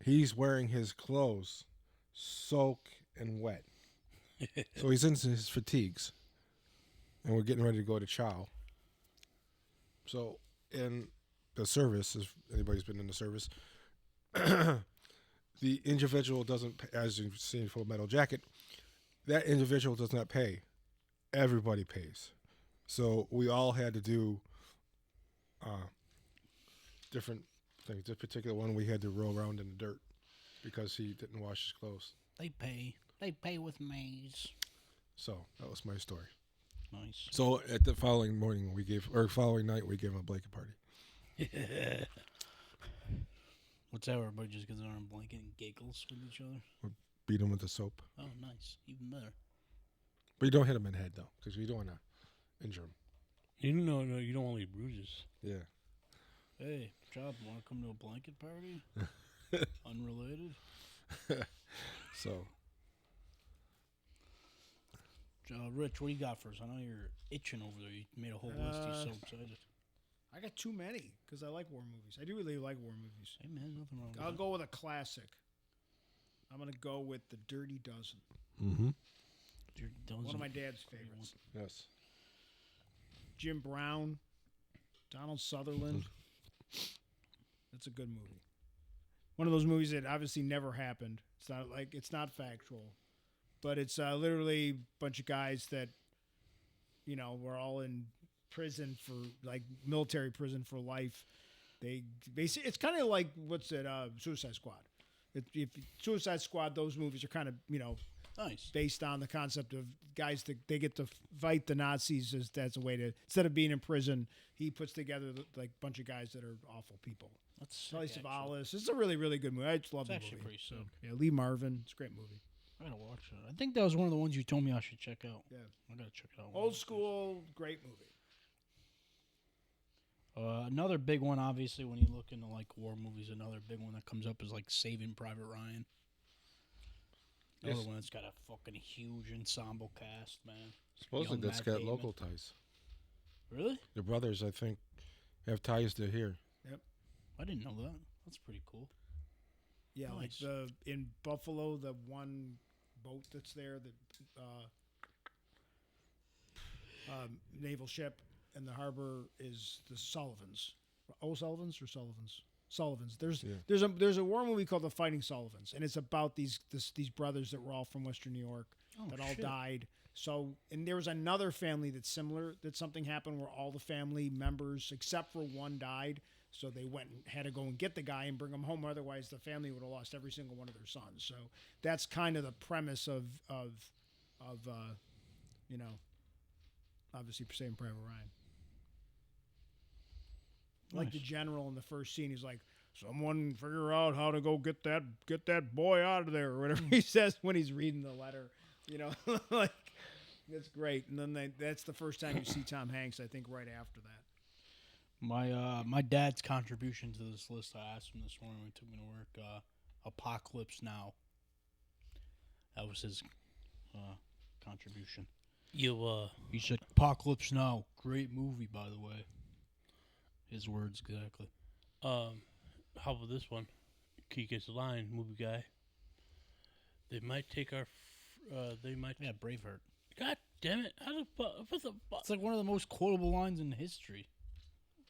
He's wearing his clothes soak and wet, so he's in his fatigues, and we're getting ready to go to chow. So in the service, if anybody's been in the service, the individual doesn't, as you've seen Full Metal Jacket, that individual does not pay. Everybody pays. So we all had to do different things. This particular one, we had to roll around in the dirt because he didn't wash his clothes. They pay. They pay with maize. So that was my story. Nice. So at the following morning, following night, we gave him a blanket party. What's that? Everybody just gets on a blanket and giggles with each other. Beat him with the soap. Oh, nice. Even better. But you don't hit him in the head, though, because we don't want to injure him. You know, no, you don't want any bruises. Yeah. Hey, job. Want to come to a blanket party? Unrelated. So. Rich, what do you got first? I know you're itching over there. You made a whole list. You're so excited. I got too many because I like war movies. I do really like war movies. Hey, man, nothing wrong with I'll that. go with a classic. I'm going to go with The Dirty Dozen. Mm-hmm. One of my dad's favorites. Yes. Jim Brown, Donald Sutherland. That's a good movie. One of those movies that obviously never happened. It's not factual, but it's literally a bunch of guys that, were all in prison for military prison for life. It's kind of like Suicide Squad. If Suicide Squad, those movies are kind of Nice. based on the concept of guys that they get to fight the Nazis as a way to, instead of being in prison, he puts together a bunch of guys that are awful people. That's sick, Charlie actually. Savalas. It's a really, really good movie. I just love It's the actually movie. pretty sick. Yeah, Lee Marvin. It's a great movie. I gotta watch it. I think that was one of the ones you told me I should check out. Yeah. I gotta check it out. Old school, great movie. Another big one, obviously, when you look into war movies, another big one that comes up is Saving Private Ryan. Another Yes. one that's got a fucking huge ensemble cast, man. Supposedly Young that's Matt got Damon. local ties. Really? The brothers, I think, have ties to here. I didn't know that. That's pretty cool. Yeah, Nice. in Buffalo, the one boat that's there, the naval ship in the harbor is the Sullivans. O'Sullivans or Sullivans? Sullivans. There's a war movie called The Fighting Sullivans, and it's about these brothers that were all from Western New York that all shit. died. So, and there was another family that's similar, that something happened where all the family members except for one died. So they went and had to go and get the guy and bring him home. Otherwise, the family would have lost every single one of their sons. So that's kind of the premise of obviously Saving Private Ryan. Like the general in the first scene, he's like, "Someone figure out how to go get that boy out of there," or whatever he says when he's reading the letter. That's great. And then that's the first time you see Tom Hanks. I think right after that. My dad's contribution to this list, I asked him this morning when he took me to work, Apocalypse Now. That was his contribution. He said, Apocalypse Now. Great movie, by the way. His words, exactly. How about this one? Key gets the line, movie guy. They might take our... Yeah, Braveheart. God damn it. How the fuck? What the fuck? It's one of the most quotable lines in history.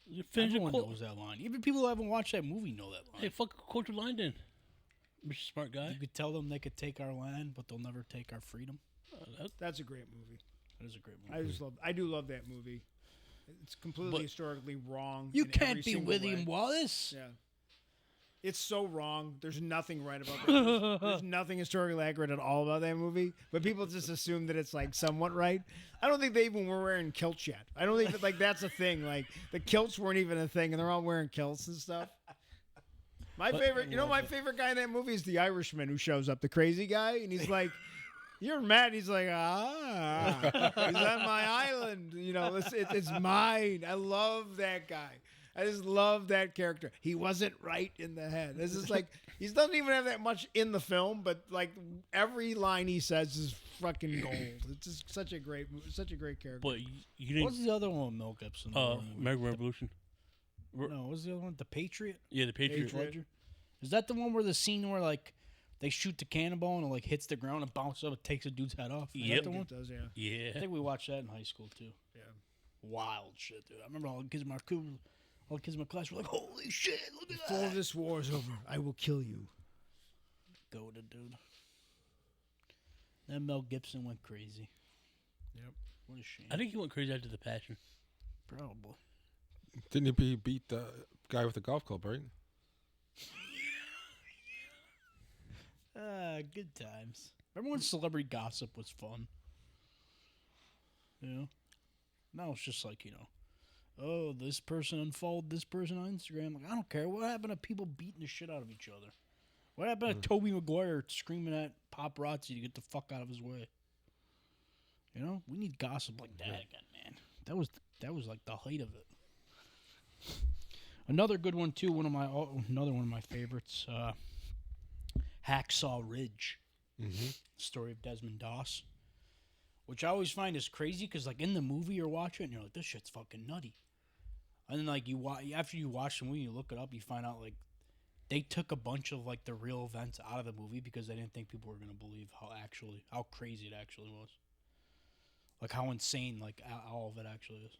You finish Everyone quote. knows that line. Even people who haven't watched that movie know that line. Hey, fuck, quote your line then. Mr. Smart Guy. You could tell them they could take our land, but they'll never take our freedom. That's a great movie. That is a great movie. I do love that movie. It's completely historically wrong. You in every can't be single William way. Wallace. Yeah. It's so wrong. There's nothing right about that. There's nothing historically accurate at all about that movie. But people just assume that it's somewhat right. I don't think they even were wearing kilts yet. I don't think that, that's a thing. The kilts weren't even a thing, and they're all wearing kilts and stuff. My favorite guy in that movie is the Irishman who shows up, the crazy guy, and he's like, "You're mad." He's like, he's on my island. It's mine. I love that guy. I just love that character. He wasn't right in the head. It's just he doesn't even have that much in the film, but every line he says is fucking gold. It's just such a great character. But you didn't... What's the other one with Mel Gibson? American Revolution. No, what's the other one? The Patriot? Yeah, the Patriot. Ledger? Is that the one where the scene where they shoot the cannonball and it hits the ground and bounces up and takes a dude's head off? Is Yep. that the one? It does, yeah. Yeah. I think we watched that in high school too. Yeah. Wild shit, dude. I remember all the kids in my class were like, "Holy shit, look at Before that!" this war is over, I will kill you. Goated, dude. Then Mel Gibson went crazy. Yep. What a shame. I think he went crazy after The Passion. Probably. Didn't he beat the guy with the golf club, right? Good times. Remember when celebrity gossip was fun? You know? Now it's just like, oh, this person unfollowed this person on Instagram. Like, I don't care. What happened to people beating the shit out of each other? What happened to Tobey Maguire screaming at paparazzi to get the fuck out of his way? We need gossip like that again, man. That was like the height of it. Another good one too. Another one of my favorites. Hacksaw Ridge. Mm-hmm. Story of Desmond Doss. Which I always find is crazy because, like, in the movie you're watching, and you're like, this shit's fucking nutty. And then, like, after you watch the movie, you look it up, you find out, like, they took a bunch of, like, the real events out of the movie because they didn't think people were going to believe how crazy it actually was. Like, how insane, like, all of it actually is.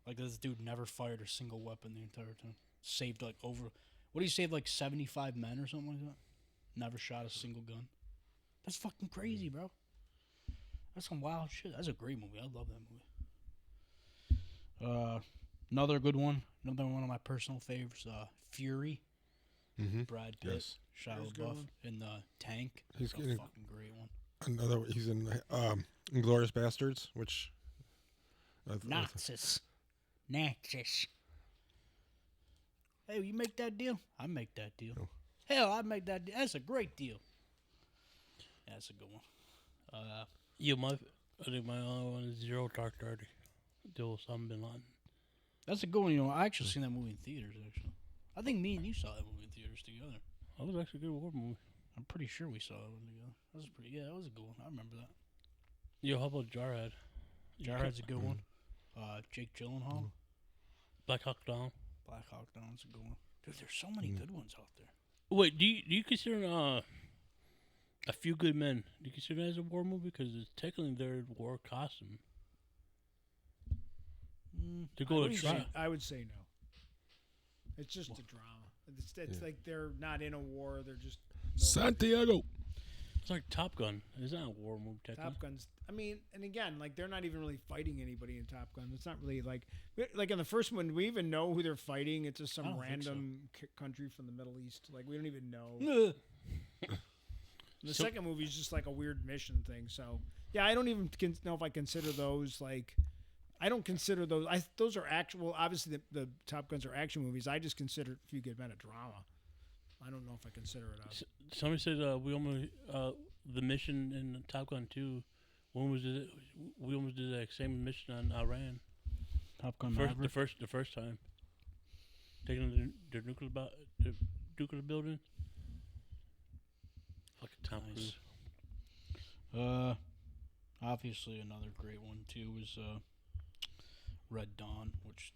Like, this dude never fired a single weapon the entire time. Saved, like, what did he save, like, 75 men or something like that? Never shot a single gun. That's fucking crazy, bro. That's some wild shit. That's a great movie. I love that movie. Another good one. Another one of my personal favorites. Fury. Mm-hmm. Brad Pitt. Yes. Shia Fury's a good LaBeouf one. in the tank. He's That's a getting fucking great one. he's in Inglourious Bastards, which Nazis. Hey, you make that deal? I make that deal. Oh. Hell, I make that deal. That's a great deal. Yeah, that's a good one. I think my other one is Zero Dark 30. Deal with Osama bin Laden. That's a good one. I actually seen that movie in theaters, actually. I think me and you saw that movie in theaters together. That was actually a good war movie. I'm pretty sure we saw that one together. That was a good one. I remember that. Yo, how about Jarhead? Jarhead's a good one. Jake Gyllenhaal. Black Hawk Down. Black Hawk Down's a good one. Dude, there's so many good ones out there. Wait, do you consider A Few Good Men? Do you consider that as a war movie? Because it's technically their war costume. To go to trial. I would say no. It's just a drama. It's like they're not in a war. They're just Santiago. It's like Top Gun. It's not a war movie, technically. Top Guns. I mean, and again, like they're not even really fighting anybody in Top Gun. It's not really like in the first one, we even know who they're fighting. It's just I some don't think so. random country from the Middle East. Like we don't even know. The second movie is just like a weird mission thing. So yeah, I don't even know if I consider those like. I don't consider those. Those are actual. Obviously, the Top Guns are action movies. I just consider A Few Good Men a drama. I don't know if I consider it a. Somebody said we almost the mission in Top Gun 2. When was it? We almost did that same mission on Iran. Top Gun The Maverick. first time. Taking the nuclear building. Fucking Tom Cruise. Obviously another great one too was Red Dawn, which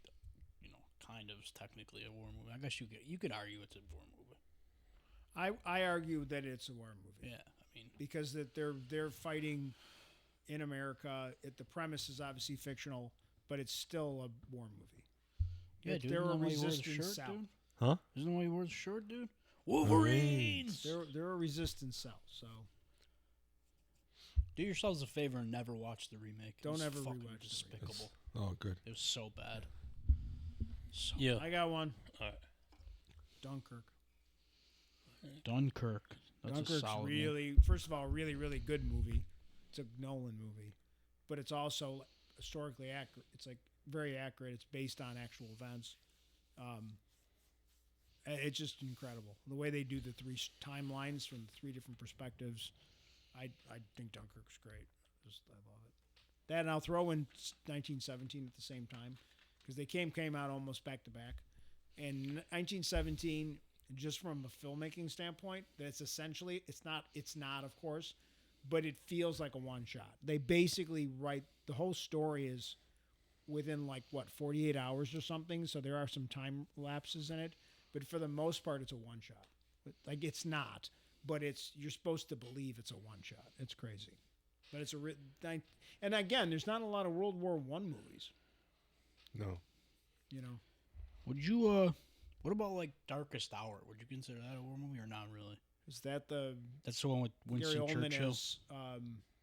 kind of is technically a war movie. I guess you could argue it's a war movie. I argue that it's a war movie. Yeah, I mean because that they're fighting in America. The premise is obviously fictional, but it's still a war movie. yeah, dude. They're a isn't that why he wore the resistance shirt, cell. dude? Huh? Isn't that why he wore the shirt, dude? Wolverines. They're a resistance cell. So Do yourselves a favor and never watch the remake. It Don't was ever fucking rewatch the despicable. Oh, good. It was so bad. So Yeah. I got one. All right. Dunkirk. Dunkirk. That's a Dunkirk's solid one. really, first of all, really, really good movie. It's a Nolan movie, but it's also historically accurate. It's like very accurate. It's based on actual events. It's just incredible the way they do the three timelines from the three different perspectives. I think Dunkirk's great. I love it. That, and I'll throw in 1917 at the same time because they came out almost back to back. And 1917, just from a filmmaking standpoint, that's essentially it's not of course, but it feels like a one shot. They basically write the whole story is within 48 hours or something. So there are some time lapses in it, but for the most part, it's a one shot. Like it's not, but you're supposed to believe it's a one shot. It's crazy, but it's and again, there's not a lot of World War I movies. No. Would you what about Darkest Hour? Would you consider that a war movie or not really? Is that That's the one with Gary Winston Oldman Churchill. as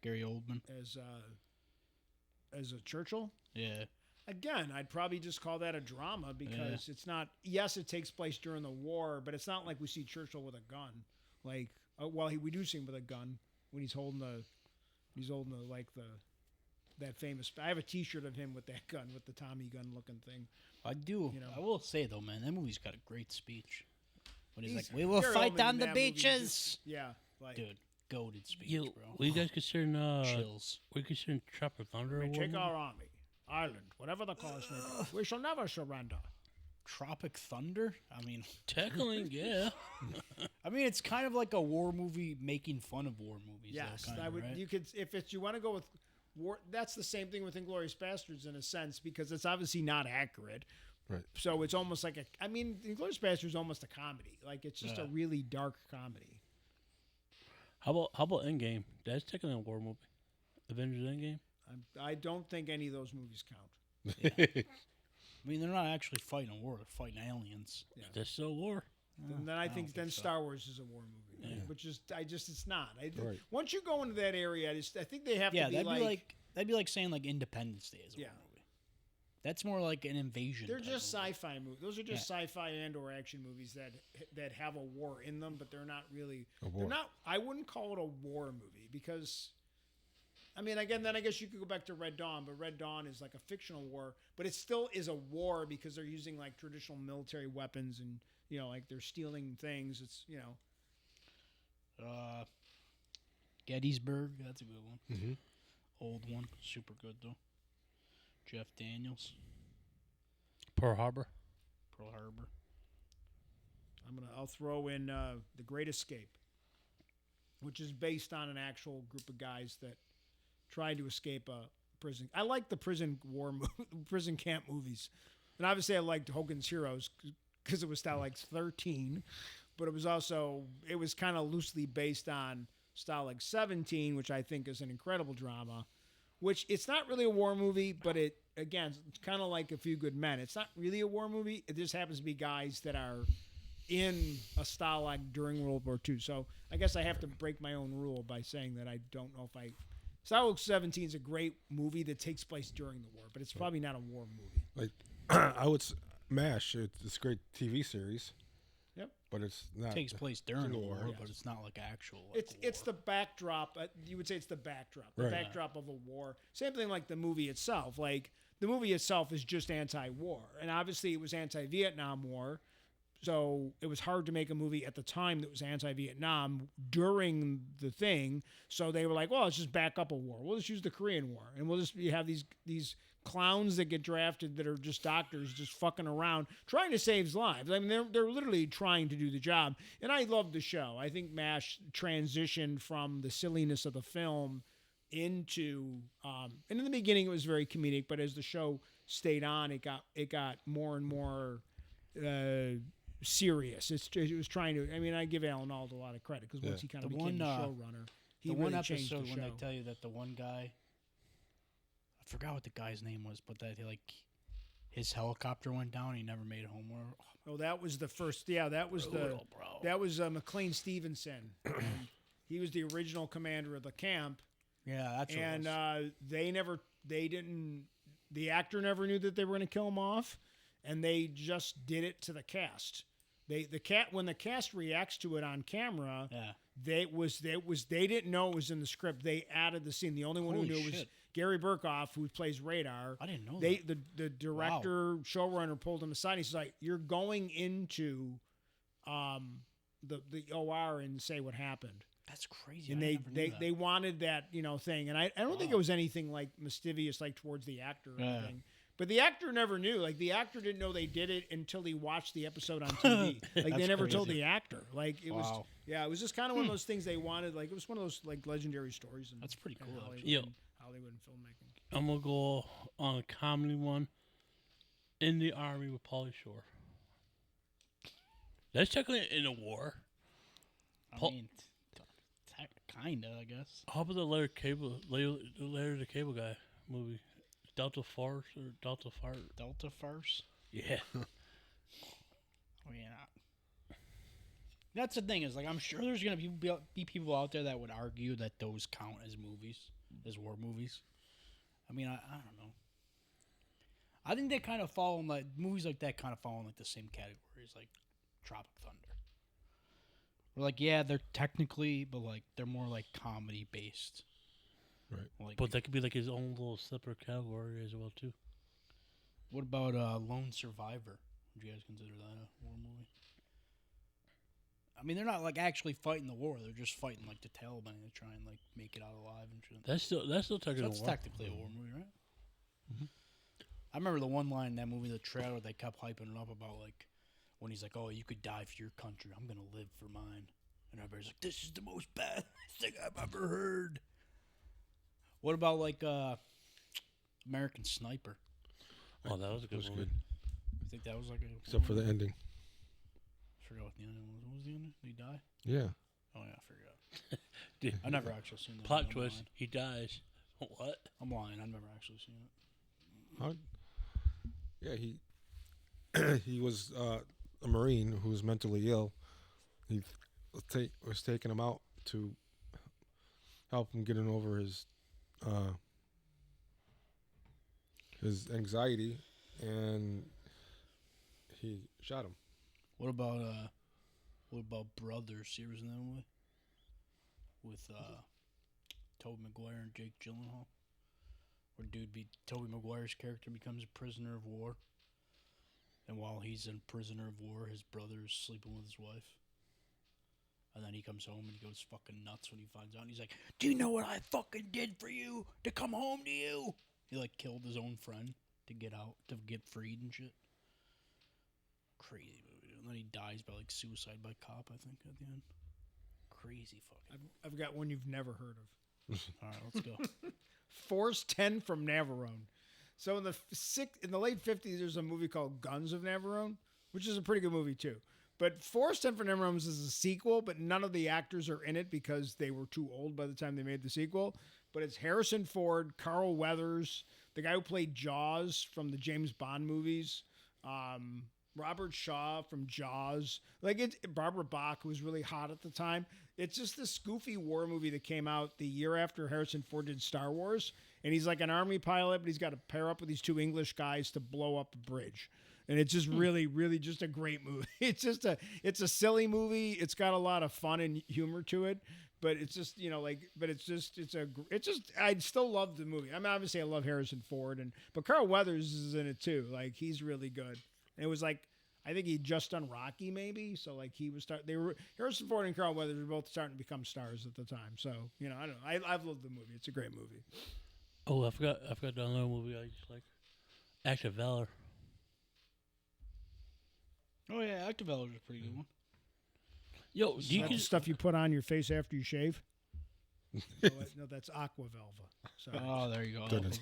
Gary Oldman. as a Churchill. Yeah. Again, I'd probably just call that a drama because it's not. Yes, it takes place during the war, but it's not like we see Churchill with a gun. Like, we do see him with a gun when he's holding that famous. I have a T-shirt of him with that gun, with the Tommy gun looking thing. I do. You know. I will say though, man, that movie's got a great speech. When he's like, He's- "We will Gary fight Oldman on in the that movie beaches." Yeah, like Dude, goated speech, Yo, bro. were you guys considering Chills. were you considering Tropic Thunder? we a war take movie? our army, Ireland, whatever the cost may be. We shall never surrender. Tropic Thunder. I mean, Tackling, yeah. it's kind of like a war movie making fun of war movies. Yes, though, kinda, I would. Right? You could, if it's you want to go with war. That's the same thing with Inglourious Bastards in a sense because it's obviously not accurate. Right. So it's almost like Inglourious Bastards is almost a comedy. Like it's just a really dark comedy. How about Endgame? That's technically a war movie. Avengers Endgame. I don't think any of those movies count. I mean, they're not actually fighting a war; they're fighting aliens. That's still war. And then I don't think think so. Star Wars is a war movie, which is it's not. Right. Once you go into that area, I think they have Yeah, to be that'd be like saying like Independence Day is a Yeah. war movie. That's more like an invasion. they're type just movie. sci-fi movies. Those are just sci-fi and/or action movies that have a war in them, but they're not really. war. They're not. I wouldn't call it a war movie because, I mean, again, then I guess you could go back to Red Dawn, but Red Dawn is like a fictional war, but it still is a war because they're using like traditional military weapons and like they're stealing things. It's Gettysburg. That's a good one. Mhm. Old one, super good though. Jeff Daniels, Pearl Harbor. Pearl Harbor. I'll throw in The Great Escape, which is based on an actual group of guys that tried to escape a prison. I like the prison camp movies, and obviously I liked Hogan's Heroes because it was style like 13, but it was kind of loosely based on style like 17, which I think is an incredible drama. Which it's not really a war movie, but it's kind of like A Few Good Men. It's not really a war movie. It just happens to be guys that are in a style like during World War II. So I guess I have to break my own rule by saying that I don't know if Style 17 is a great movie that takes place during the war, but it's probably not a war movie. Like MASH. It's a great TV series. Yep. But it's not. It takes place during the single war, war. but it's not like actual. Like, It's war. the backdrop. You would say it's the backdrop. The Right. backdrop of a war. Same thing like the movie itself. Like the movie itself is just anti-war, and obviously it was anti-Vietnam War. So it was hard to make a movie at the time that was anti-Vietnam during the thing. So they were like, well, let's just back up a war. We'll just use the Korean War, and we'll just have these clowns that get drafted that are just doctors just fucking around trying to save lives. I mean, they're literally trying to do the job. And I love the show. I think MASH transitioned from the silliness of the film into and in the beginning it was very comedic, but as the show stayed on, it got more and more serious. It was trying to. I mean, I give Alan Alda a lot of credit because once he kind of The became the one, showrunner, he the really one changed episode the when show. they tell you that the one guy, I forgot what the guy's name was, but that his helicopter went down. He never made it home. Oh, that was the first. Yeah, that was Brutal, bro. that was McLean Stevenson. And he was the original commander of the camp, Yeah, that's what and it was. the actor never knew that they were going to kill him off, and they just did it to the cast. When the cast reacts to it on camera, Yeah. they didn't know it was in the script. They added the scene. The only one Holy who knew was shit. Gary Burkhoff, who plays Radar. I didn't know They that. the director showrunner pulled him aside. He's like, "You're going into the OR and say what happened." That's crazy. And I never knew that. they wanted that thing, and I don't think it was anything like mischievous like towards the actor or anything. But the actor never knew. Like the actor didn't know they did it until he watched the episode on TV. Like they That's never told crazy. the actor. Like it was Wow. it was just kind of one of those things they wanted. Like it was one of those like legendary stories. That's pretty in cool, Hollywood, actually. Yo. Hollywood and filmmaking. I'm gonna go on a comedy one. In the Army with Pauly Shore. That's technically in a war. I Paul- mean, kinda, I guess. How about the Larry the Cable Guy movie? Delta Force or Delta Fart? Delta Farce. Yeah. I mean, That's the thing is, like, I'm sure there's gonna be people out there that would argue that those count as movies, as war movies. I mean, I don't know. I think they kind of fall in, like, movies like that kind of fall in, like, the same categories, like Tropic Thunder. We're like, yeah, they're technically, but, like, they're more, like, comedy-based. Right. Like, But that could be like his own little separate category as well too. what about Lone Survivor? Would you guys consider that a war movie? I mean, they're not, like, actually fighting the war. They're just fighting, like, the Taliban to try and, like, make it out alive and shit. That's still technically That's war. technically a war movie, right? I remember the one line in that movie, the trailer, they kept hyping it up about, like, when he's like, oh, you could die for your country. I'm going to live for mine. And everybody's like, this is the most badass thing I've ever heard. What about, like, American Sniper? Oh, that was a good was movie. good. I think that was, like, a... Except for the ending. I forgot what the ending was. What was the ending? Did he die? Yeah. Oh, yeah, I forgot. Dude, I never actually seen that. plot I'm twist: lying. he dies. What? I'm lying. I've never actually seen it. How? Yeah, he was a Marine who was mentally ill. He was taking him out to help him getting over his anxiety, and he shot him. What about Brothers? You ever seen that movie? With Tobey Maguire and Jake Gyllenhaal? Where Tobey Maguire's character becomes a prisoner of war. And while he's a prisoner of war, his brother is sleeping with his wife. And then he comes home and he goes fucking nuts when he finds out. And he's like, do you know what I fucking did for you to come home to you? He, like, killed his own friend to get out, to get freed and shit. Crazy movie. And then he dies by, like, suicide by cop, I think, at the end. Crazy fucking. I've got one you've never heard of. All right, let's go. Force 10 from Navarone. So in the late 50s, there's a movie called Guns of Navarone, which is a pretty good movie too. But Force 10 from Navarone is a sequel, but none of the actors are in it because they were too old by the time they made the sequel. But it's Harrison Ford, Carl Weathers, the guy who played Jaws from the James Bond movies, Robert Shaw from Jaws, Barbara Bach, who was really hot at the time. It's just this goofy war movie that came out the year after Harrison Ford did Star Wars, and he's like an army pilot, but he's got to pair up with these two English guys to blow up a bridge. And it's just really, really just a great movie. It's a silly movie. It's got a lot of fun and humor to it, but it's just, I still love the movie. I mean, obviously I love Harrison Ford, but Carl Weathers is in it too. Like, he's really good. And it was like, I think he'd just done Rocky, maybe. So, like, Harrison Ford and Carl Weathers were both starting to become stars at the time. So, I don't know. I've loved the movie. It's a great movie. Oh, I forgot another movie I just like. Act of Valor. Oh, yeah, Act of Valor is a pretty good one. Yo, Is that the stuff you put on your face after you shave? No, that's Aquavelva. Sorry. Oh, there you go. Goodness.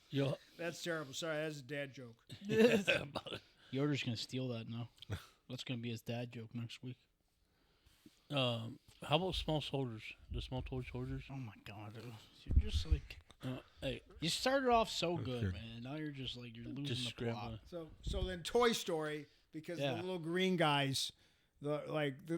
Yo, That's terrible. Sorry, that's a dad joke. Yoder's going to steal that now. That's going to be his dad joke next week. how about Small Soldiers? The Small Toy Soldiers. Oh, my God. You're just like... Hey, You started off so good, Okay. man. Now you're just like, you're losing just the plot. scrambling. So then Toy Story, because Yeah. the little green guys,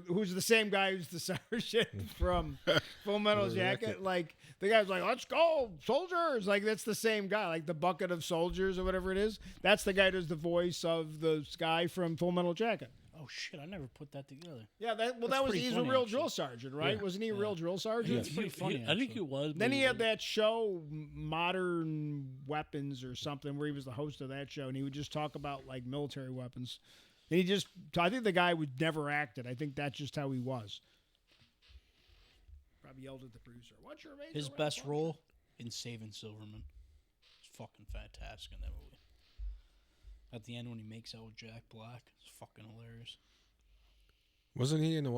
who's the same guy who's the sergeant from Full Metal Jacket, like the guy's like, let's go, soldiers. Like, that's the same guy, like the bucket of soldiers or whatever it is. That's the guy who does the voice of the guy from Full Metal Jacket. Oh, shit. I never put that together. Yeah, That's pretty he's a funny, real actually. drill sergeant, right? Yeah. Wasn't he a real drill sergeant? It's pretty funny, I think actually. it was. Then but he it had was- that show, Modern Weapons or something, where he was the host of that show, and he would just talk about, like, military weapons. And I think the guy would never acted. I think that's just how he was. Probably yelled at the producer, what's your major His weapon?" best role in Saving Silverman. It's fucking fantastic in that movie. At the end when he makes out with Jack Black, it's fucking hilarious. Wasn't he in the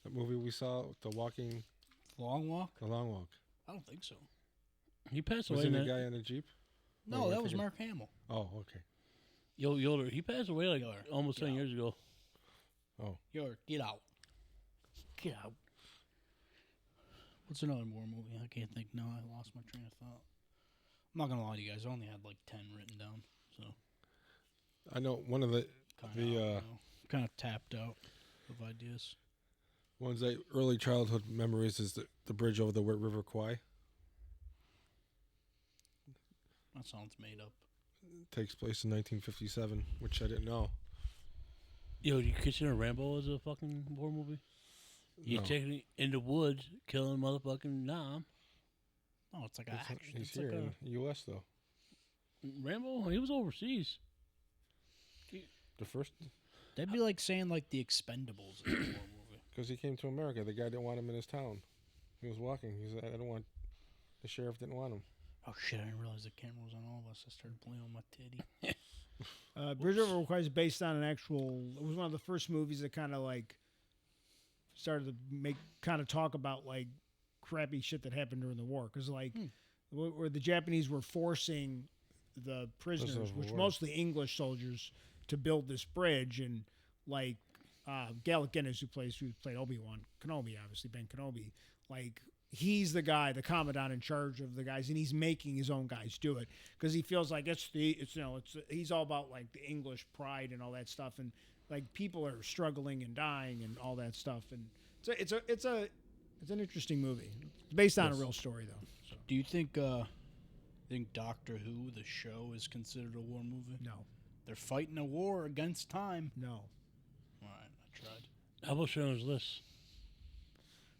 that movie we saw, The Walking, Long Walk? The Long Walk? I don't think so. He passed Was away. he the man. guy in the Jeep? No, Oh, I that was think it- Mark Hamill. Oh, okay. Yo, Yoder. He passed away like Yoder, almost get 10 out. years ago. Yo, get out. Get out. What's another war movie? I can't think. No, I lost my train of thought. I'm not going to lie to you guys. I only had like 10 written down. So I know one of the kind of tapped out of ideas. One's that early childhood memories is the bridge over the River Kwai. That sounds made up. Takes place in 1957, which I didn't know. Yo, do you consider Rambo as a fucking war movie? You're No. taking it in the woods, killing motherfucking Nam. No, it's like a It's- action. He's It's here like in the U.S. though. Rambo, he was overseas. The first, that'd be like saying like the Expendables is a war movie. because he came to America. The guy didn't want him in his town. He was walking. He said, "I don't want." The sheriff didn't want him. Oh shit! I didn't realize the camera was on all of us. I started playing on my titty. Bridge Over Kwai is based on an actual. It was one of the first movies that kind of like started to talk about like crappy shit that happened during the war. Because like where the Japanese were forcing the prisoners, of which war. mostly English soldiers, to build this bridge, and like Gallic Guinness, who played Obi-Wan Kenobi, obviously Ben Kenobi, like. He's the guy, the commandant in charge of the guys, and he's making his own guys do it because he feels like he's all about like the English pride and all that stuff, and like people are struggling and dying and all that stuff, and it's an interesting movie. It's based on a real story though. So Do you think Doctor Who, the show, is considered a war movie? no, They're fighting a war against time. no. All right, I tried. How about Schindler's List?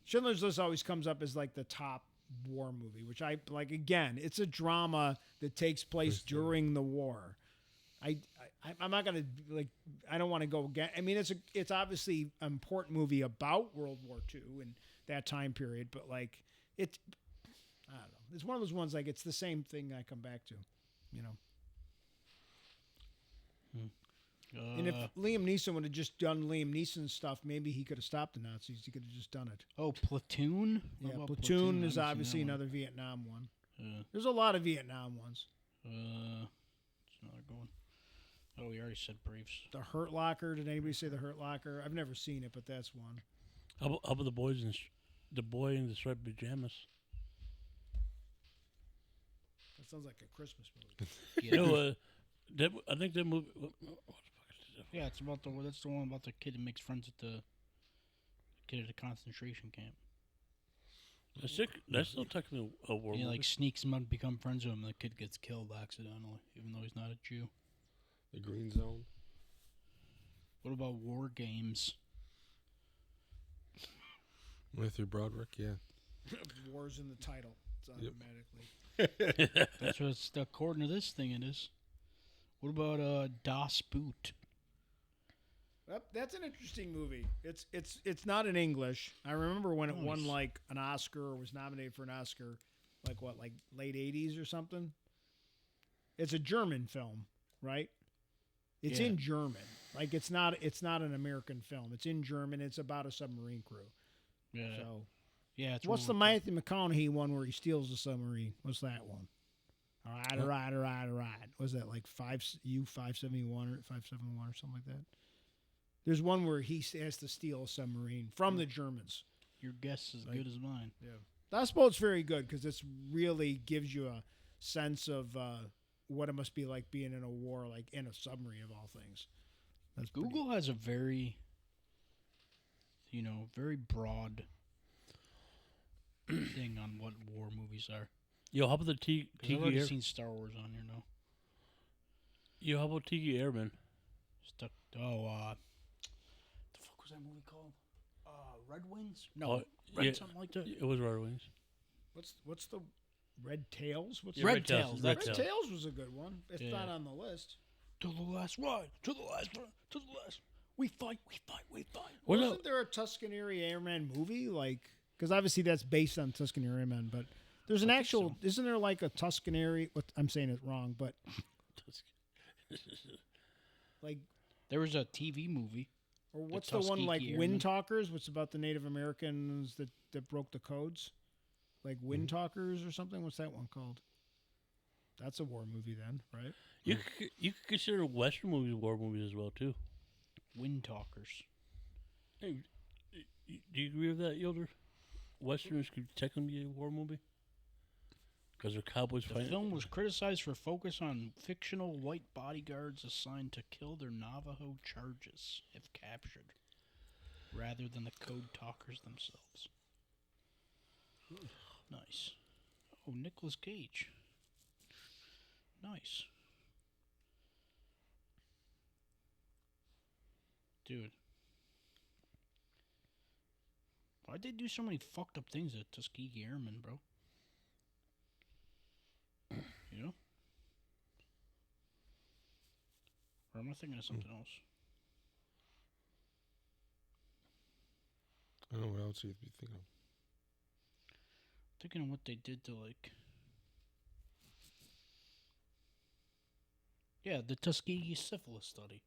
Schindler's List always comes up as like the top war movie, which I like. Again, it's a drama that takes place during the war. I'm not gonna like. I don't want to go again. I mean, it's obviously an important movie about World War II and that time period, but like I don't know. It's one of those ones like it's the same thing I come back to, you know. And if Liam Neeson would have just done Liam Neeson stuff, maybe he could have stopped the Nazis. He could have just done it. Oh, Platoon. Yeah, What about Platoon I is haven't seen obviously that one. another Vietnam one. Yeah. There's a lot of Vietnam ones. It's another good one. Oh, we already said Braves. The Hurt Locker. Did anybody say the Hurt Locker? I've never seen it, but that's one. How about the the boy in the striped pajamas? That sounds like a Christmas movie. Yeah. No, I think that movie. What the fuck is that? Yeah, it's about that's the one about the kid that makes friends with the kid at a concentration camp. That's still technically a war He movie. like sneaks him up and become friends with him. The kid gets killed accidentally, even though he's not a Jew. The Green Zone. What about War Games? Matthew Broderick, yeah. War's in the title. It's Yep. automatically. That's what it's according to this thing. It is. What about Das Boot? That's an interesting movie. It's not in English. I remember when it won Nice. like an Oscar or was nominated for an Oscar, like late '80s or something. It's a German film, right? It's Yeah. in German. Like it's not an American film. It's in German. It's about a submarine crew. Yeah. So Yeah. It's what's the really Matthew McConaughey one where he steals the submarine? What's that one? All right. Was that like 571 or 571 or something like that? There's one where he has to steal a submarine from the Germans. Your guess is as good as mine. Yeah, that boat's very good because it's really gives you a sense of what it must be like being in a war, like in a submarine of all things. That's pretty- Google has a very, very broad thing on what war movies are. Yo, how about the 'Cause Tiki I've already Air? seen Star Wars on here now. Yo, how about Tiki Airman? The fuck was that movie called? Red Wings? No, Oh, Red yeah. something like that. It was Red Wings. What's the Red Tails? What's Yeah, Red Red Tails, Tails. Red Red Tails. Tails was a good one. It's Yeah. not on the list. To the last ride, to the last ride, to the last. We fight, we fight, we fight. What Wasn't up? there a Tuscany Airmen movie? Like, because obviously that's based on Tuscany Airmen, but there's an actual. Isn't there like a Tuscany? What I'm saying it wrong, but like, There was a TV movie. or what's the one like Tuskegee Wind Airmen. Talkers? What's about the Native Americans that broke the codes? Like Wind Talkers or something. What's that one called? That's a war movie then, right? You could consider Western movies war movies as well too. Wind Talkers. Hey, do you agree with that, Yoder? Westerns could technically be a war movie. Because they're cowboys The fighting. film was criticized for focus on fictional white bodyguards assigned to kill their Navajo charges if captured, rather than the code talkers themselves. Nice. Oh, Nicolas Cage. Nice. Dude. Why'd they do so many fucked up things at Tuskegee Airmen, bro? You know? Or am I thinking of something else? I don't know what else you'd be thinking of. Thinking of what they did to, like... Yeah, the Tuskegee syphilis study.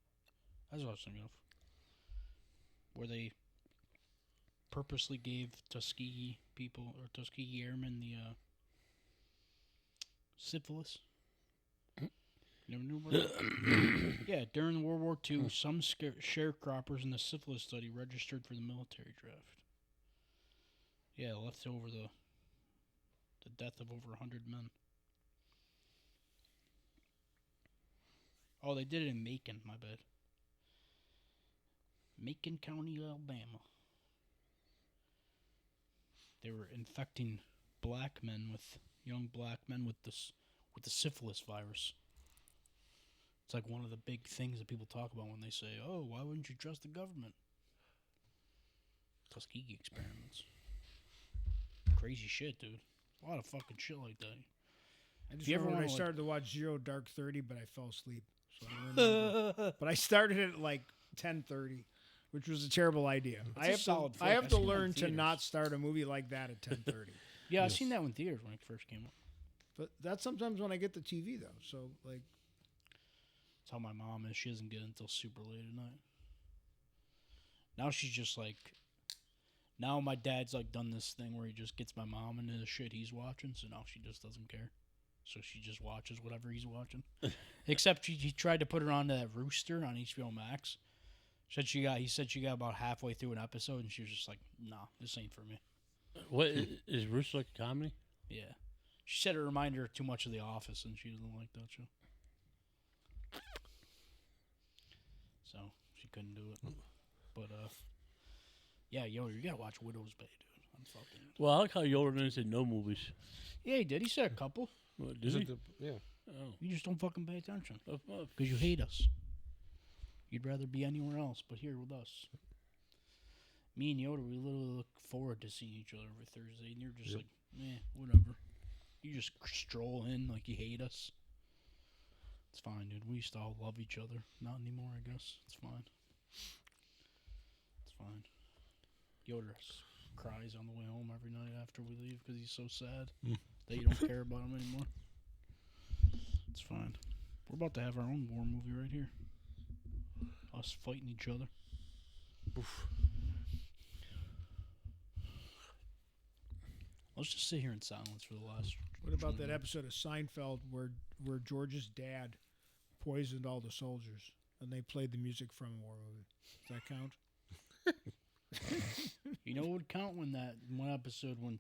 That's what I was thinking of. Where they purposely gave Tuskegee people, or Tuskegee Airmen, the syphilis. You never knew about that? Yeah, during World War II, some sharecroppers in the syphilis study registered for the military draft. Yeah, left over the death of over 100 men. Oh, they did it in Macon, my bad. Macon County, Alabama. They were infecting young black men with the syphilis virus. It's like one of the big things that people talk about when they say, "Oh, why wouldn't you trust the government?" Tuskegee experiments. Crazy shit, dude. A lot of fucking shit like that. I just you ever remember when I wanna, started to watch Zero Dark 30, but I fell asleep. So I don't remember. But I started at like 10:30, which was a terrible idea. It's a solid I have flick. to I've seen that in learn to theaters. not start a movie like that at 10:30. Yeah, I've seen that in theaters when it first came out. But that's sometimes when I get the TV though. So like, That's how my mom is. She doesn't get it until super late at night. Now she's just like... Now my dad's like done this thing where he just gets my mom into the shit he's watching, so now she just doesn't care. So she just watches whatever he's watching. Except he tried to put her on to that Rooster on HBO Max. He said she got about halfway through an episode, and she was just like, "Nah, this ain't for me." What is Rooster like a comedy? Yeah. She said it reminded her too much of The Office, and she doesn't like that show. So she couldn't do it. But yeah, yo, you gotta watch Widow's Bay, dude. I'm fucking. Well, I like how Yoder didn't say no movies. Yeah, he did. He said a couple. What, Is did it he? yeah. Oh. You just don't fucking pay attention Oh, fuck. because you hate us. You'd rather be anywhere else, but here with us. Me and Yoda, we literally look forward to seeing each other every Thursday, and you're just like, whatever. You just stroll in like you hate us. It's fine, dude. We used to all love each other. Not anymore, I guess. It's fine. It's fine. Yoda cries on the way home every night after we leave because he's so sad that you don't care about him anymore. It's fine. We're about to have our own war movie right here. Us fighting each other. Oof. Let's just sit here in silence for the last. what about 20 that minutes. episode of Seinfeld where George's dad poisoned all the soldiers and they played the music from a war movie? Does that count? You know what would count when that one episode when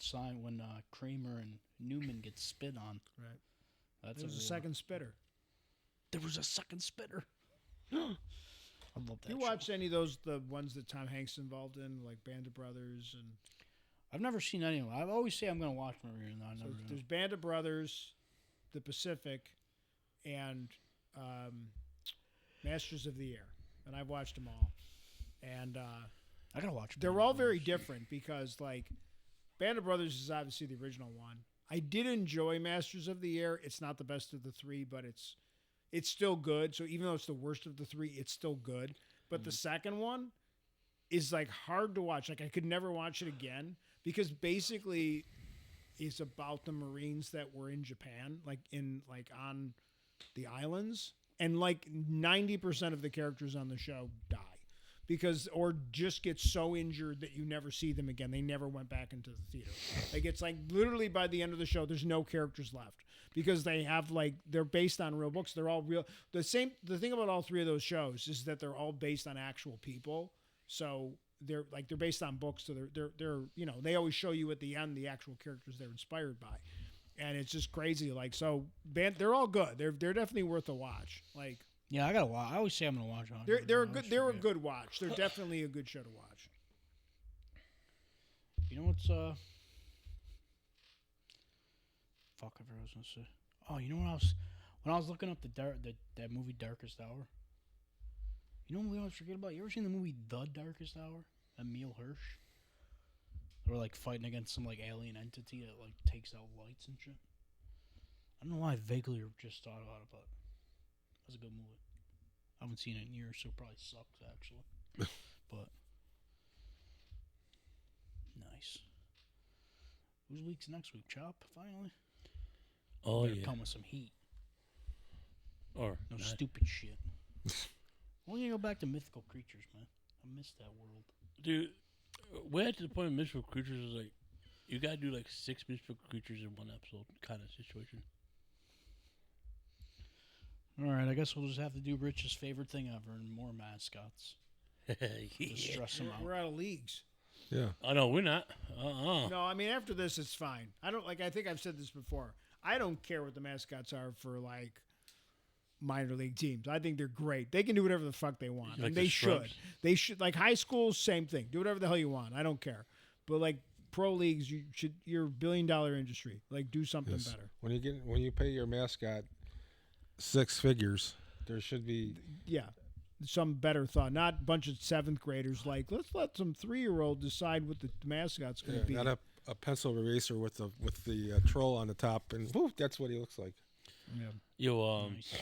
Kramer and Newman get spit on. Right. That's There was a war. second spitter. There was a second spitter. I love that. You show. watched any of those, the ones that Tom Hanks involved in, like Band of Brothers and I've never seen any of them. I always say I'm going to watch them every year, and I so never do. there's Band of Brothers, The Pacific, and Masters of the Air, and I've watched them all. And I got to watch them. they're all very different because, like, Band of Brothers is obviously the original one. I did enjoy Masters of the Air. It's not the best of the three, but it's still good. So even though it's the worst of the three, it's still good. But the second one is like hard to watch. Like I could never watch it again because basically it's about the Marines that were in Japan, like on the islands, and like 90% of the characters on the show die. Because or just get so injured that you never see them again. They never went back into the theater. Like it's like literally by the end of the show, there's no characters left because they have like they're based on real books. They're all real. The thing about all three of those shows is that they're all based on actual people. So they're based on books. So they're they always show you at the end the actual characters they're inspired by. and it's just crazy. Like so, they're all good. They're definitely worth a watch. Like Yeah, I gotta watch. I always say I'm gonna watch on. they're a good watch. They're definitely a good show to watch. You know what's Fuck, I forgot what I was gonna say. Oh, you know when I was looking up that movie Darkest Hour. You know what movie I was forgetting about? You ever seen the movie The Darkest Hour? Emil Hirsch. They were like fighting against some like alien entity that like takes out lights and shit. I don't know why I vaguely just thought about it, but it was a good movie. I haven't seen it in years, so it probably sucks actually. But nice. Whose week's next week? Chop, finally. Oh Better yeah. come with some heat. Or No not. stupid shit. Why don't you go back to mythical creatures, man? I miss that world. Dude, we're at the point of mythical creatures is like, you gotta do like 6 mythical creatures in one episode kind of situation. All right, I guess we'll just have to do Rich's favorite thing ever and more mascots. Just Yeah. stress him out. We're out of leagues. Yeah. Oh no, we're not. No, I mean after this, it's fine. I don't like. I think I've said this before. I don't care what the mascots are for like minor league teams. I think they're great. They can do whatever the fuck they want, Like and the they should. Scrubs. They should. Like high school, same thing. Do whatever the hell you want. I don't care. But like pro leagues, you should. You're a $1 billion industry. Like do something Yes. better. When you pay your mascot 6 figures, there should be Yeah. Some better thought, not a bunch of 7th graders. Like, let's let some 3-year-old decide what the mascot's going to be. not a pencil eraser with the troll on the top, and whoo, that's what he looks like. Yeah. Yo, Nice.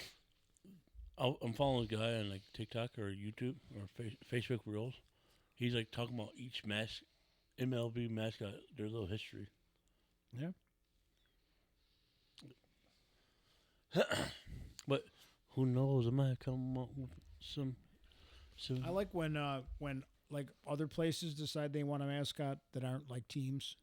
I'm following a guy on like TikTok or YouTube or Facebook Reels. He's like talking about each MLB mascot, their little history. Yeah. But who knows? I might come up with some. I like when like other places decide they want a mascot that aren't like teams,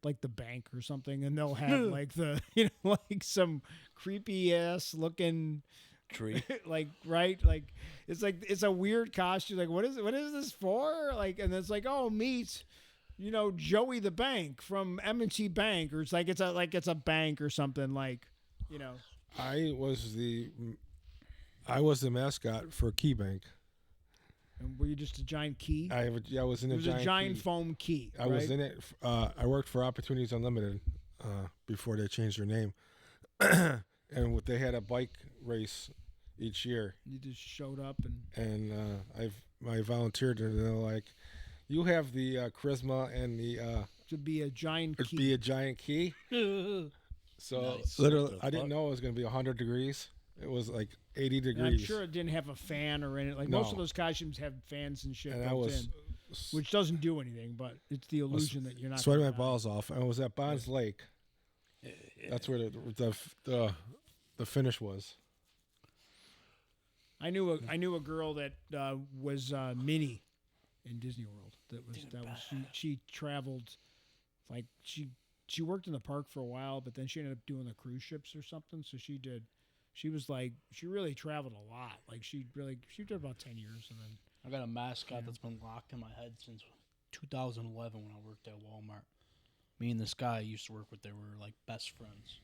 like the bank or something, and they'll have like the like some creepy ass looking tree. like it's a weird costume. Like what is this for? Like and it's like oh meet Joey the Bank from M&T Bank, or it's a bank or something like I was the mascot for Key Bank. And were you just a giant key? I was in It a was giant a giant key. foam key. I was in it. I worked for Opportunities Unlimited before they changed their name, and they had a bike race each year. You just showed up and I volunteered, and they're like, "You have the charisma and the to be a giant to key. be a giant key." So Nice. literally, What the I didn't fuck? know it was going to be 100 degrees. It was like 80 And degrees. I'm sure it didn't have a fan or anything. Like most No. of those costumes have fans and shit and I built was in, which doesn't do anything, but it's the illusion that you're not sweating my gonna die. balls off. And it was at Bonds Lake. That's where the finish was. I knew a girl that was Minnie in Disney World. She traveled, like she worked in the park for a while, but then she ended up doing the cruise ships or something. So she really traveled a lot. Like she did about 10 years, and then I got a mascot that's been locked in my head since 2011 when I worked at Walmart. Me and this guy I used to work with, they were like best friends.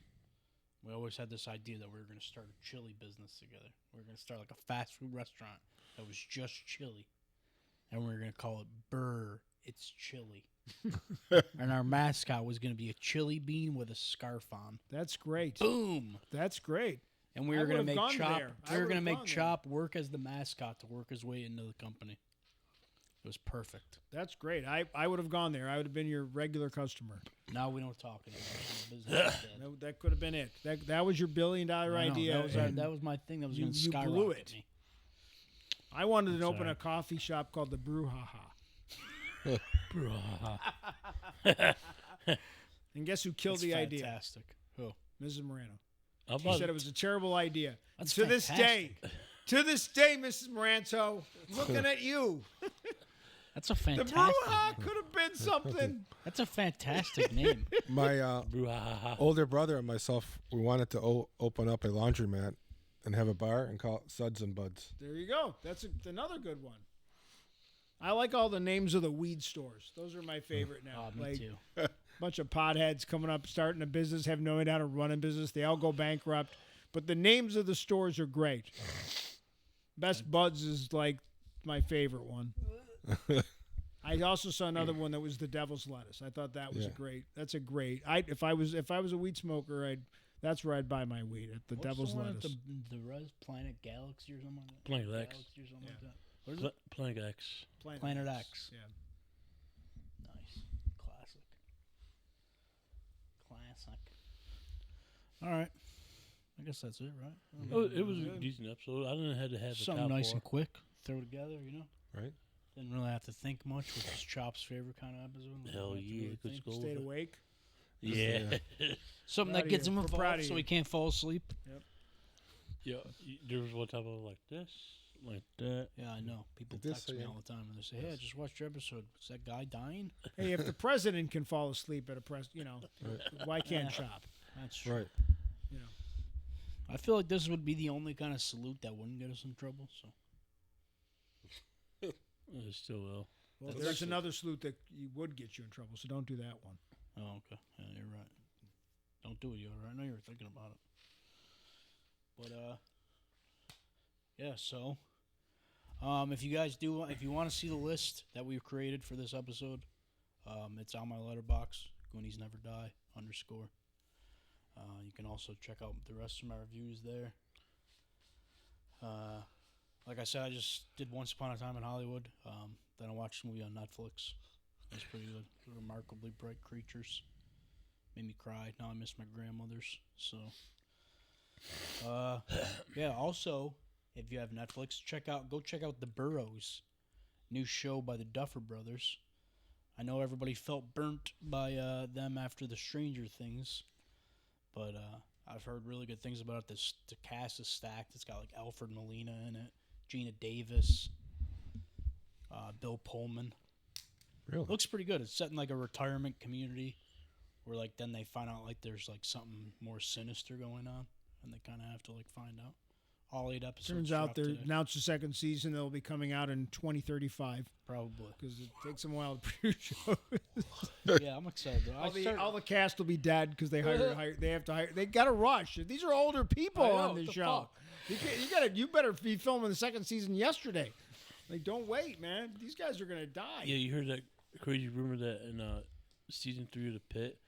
We always had this idea that we were going to start a chili business together. We were going to start like a fast food restaurant that was just chili. And we were going to call it Burr, It's Chili. And our mascot was going to be a chili bean with a scarf on. that's great. Boom! That's great. And we I were going to would've make gone Chop. there. I We were going to would've make gone there. Chop work as the mascot to work his way into the company. It was perfect. That's great. I would have gone there. I would have been your regular customer. Now we don't talk anymore. The business is dead. That could have been it. That was your $1 billion I know, idea. That was my thing. That was you- going to you blew skyrocket it. me. I wanted to I'm open sorry. a coffee shop called the Brouhaha. And guess who killed It's the idea? fantastic. Who? Mrs. Morano. How She about said it was a terrible idea. That's to this day, fantastic. Mrs. Moranto, looking at you. That's a The fantastic. Brouhaha name. could have been something. That's a fantastic name. My Brouhaha. older brother and myself, we wanted to open up a laundromat and have a bar and call it Suds and Buds. There you go. That's another good one. I like all the names of the weed stores. Those are my favorite now. Oh, me like, too. bunch of potheads coming up, starting a business, have no idea how to run a business. They all go bankrupt. But the names of the stores are great. Best Buds is like my favorite one. I also saw another one that was the Devil's Lettuce. I thought that was Yeah. great. That's a great. If I was a weed smoker, that's where I'd buy my weed at the What's Devil's the one Lettuce. At the Res Planet Galaxy or something like that? Planet X. Galaxy or something Yeah. like that. What is it? Planet X. Planet X. Yeah. Nice. Classic. All right. I guess that's it, right? Oh, it was a decent episode. I didn't have to have the Something top nice four. and quick. Throw together, you know? Right? Didn't really have to think much, which is Chop's favorite kind of episode. Like, Hell don't have to yeah, really good think. school. Stayed awake. Yeah. Something Proud that of gets you. him We're proud involved of so you. he can't fall asleep. Yeah. There was one time I was like this, like that. Yeah, I know. People Did this text me uh, all the time and they say, "Hey, I just watched your episode. Was that guy dying?" Hey, if the president can fall asleep at a why can't Chop? That's true. Right. You know. I feel like this would be the only kind of salute that wouldn't get us in trouble. So It still will. Well, That's there's actually- another salute that would get you in trouble, so don't do that one. oh, okay. Yeah, you're right. Don't do it, Yoda. I know you were thinking about it. But yeah. So, if you guys if you want to see the list that we've created for this episode, it's on my letterbox. Goonies Never Die _ you can also check out the rest of my reviews there. Like I said, I just did Once Upon a Time in Hollywood. Then I watched a movie on Netflix. It's pretty good. Remarkably Bright Creatures. Made me cry. Now I miss my grandmothers. So, yeah. Also, if you have Netflix, go check out The Burrows, new show by the Duffer Brothers. I know everybody felt burnt by them after the Stranger Things, but I've heard really good things about it. The cast is stacked. It's got like Alfred Molina in it, Gina Davis, Bill Pullman. Really? Looks pretty good. It's set in like a retirement community where like then they find out like there's like something more sinister going on, and they kind of have to like find out. All 8 episodes. Turns out dropped they today. announced the second season. They'll be coming out in 2035 Probably. because it takes them a while to produce shows. Yeah, I'm excited. Though. All the cast will be dead because they they have to hire. They got to rush. These are older people I know, on what this the show. fuck? You better be filming the second season yesterday. Like, don't wait, man. These guys are gonna die. Yeah, you heard that crazy rumor that in season 3 of The Pit,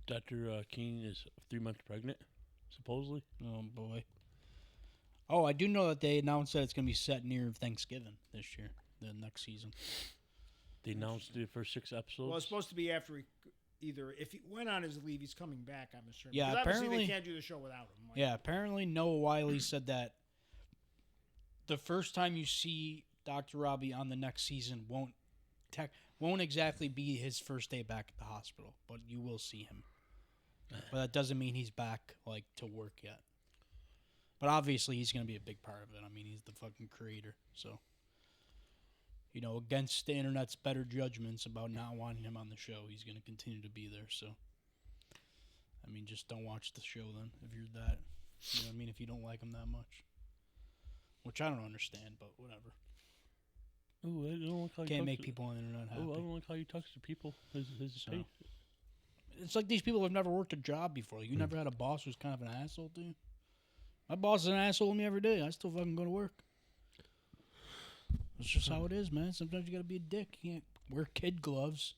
Dr. King is 3 months pregnant, supposedly. Oh boy. Oh, I do know that they announced that it's going to be set near Thanksgiving this year, the next season. They announced the first 6 episodes. Well, it's supposed to be after if he went on his leave, he's coming back. I'm assuming. Yeah, 'Cause obviously apparently- they can't do the show without him. Like, Yeah, apparently Noah Wiley said that the first time you see Dr. Robbie on the next season won't exactly be his first day back at the hospital, but you will see him. But that doesn't mean he's back like to work yet. But obviously he's going to be a big part of it. I mean, he's the fucking creator, so against the internet's better judgments about not wanting him on the show, he's going to continue to be there. So, I mean, just don't watch the show then if you're that. You know what I mean? If you don't like him that much, which I don't understand, but whatever. Ooh, I don't like how you Can't talk make to- people on the internet happy. Ooh, I don't like how you talk to people. His So. pay. It's like these people have never worked a job before. You never had a boss who's kind of an asshole to you. My boss is an asshole to me every day. I still fucking go to work. It's just how it is, man. Sometimes you gotta be a dick. You can't wear kid gloves.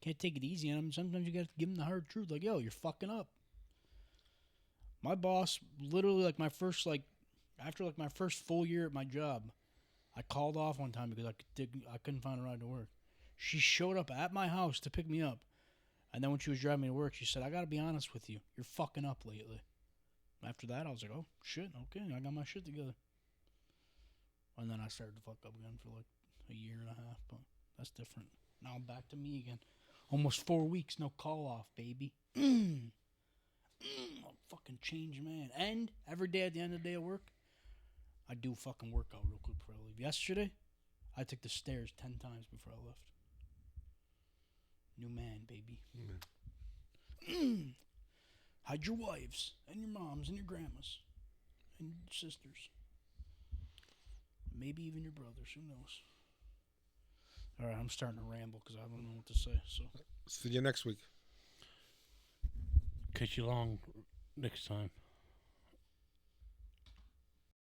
Can't take it easy on them. Sometimes you gotta give them the hard truth. Like, yo, you're fucking up. My boss, literally, like my first full year at my job, I called off one time because I couldn't find a ride to work. She showed up at my house to pick me up. And then when she was driving me to work, she said, I got to be honest with you. You're fucking up lately. After that, I was like, oh, shit, okay. I got my shit together. And then I started to fuck up again for like a year and a half. But that's different. Now I'm back to me again. Almost 4 weeks, no call off, baby. I'm a fucking changed man. And every day at the end of the day of work, I do fucking workout real quick before I leave. Yesterday, I took the stairs 10 times before I left. New man, baby. Hide your wives and your moms and your grandmas and your sisters. Maybe even your brothers. Who knows? All right, I'm starting to ramble because I don't know what to say. So See you next week. Catch you along next time.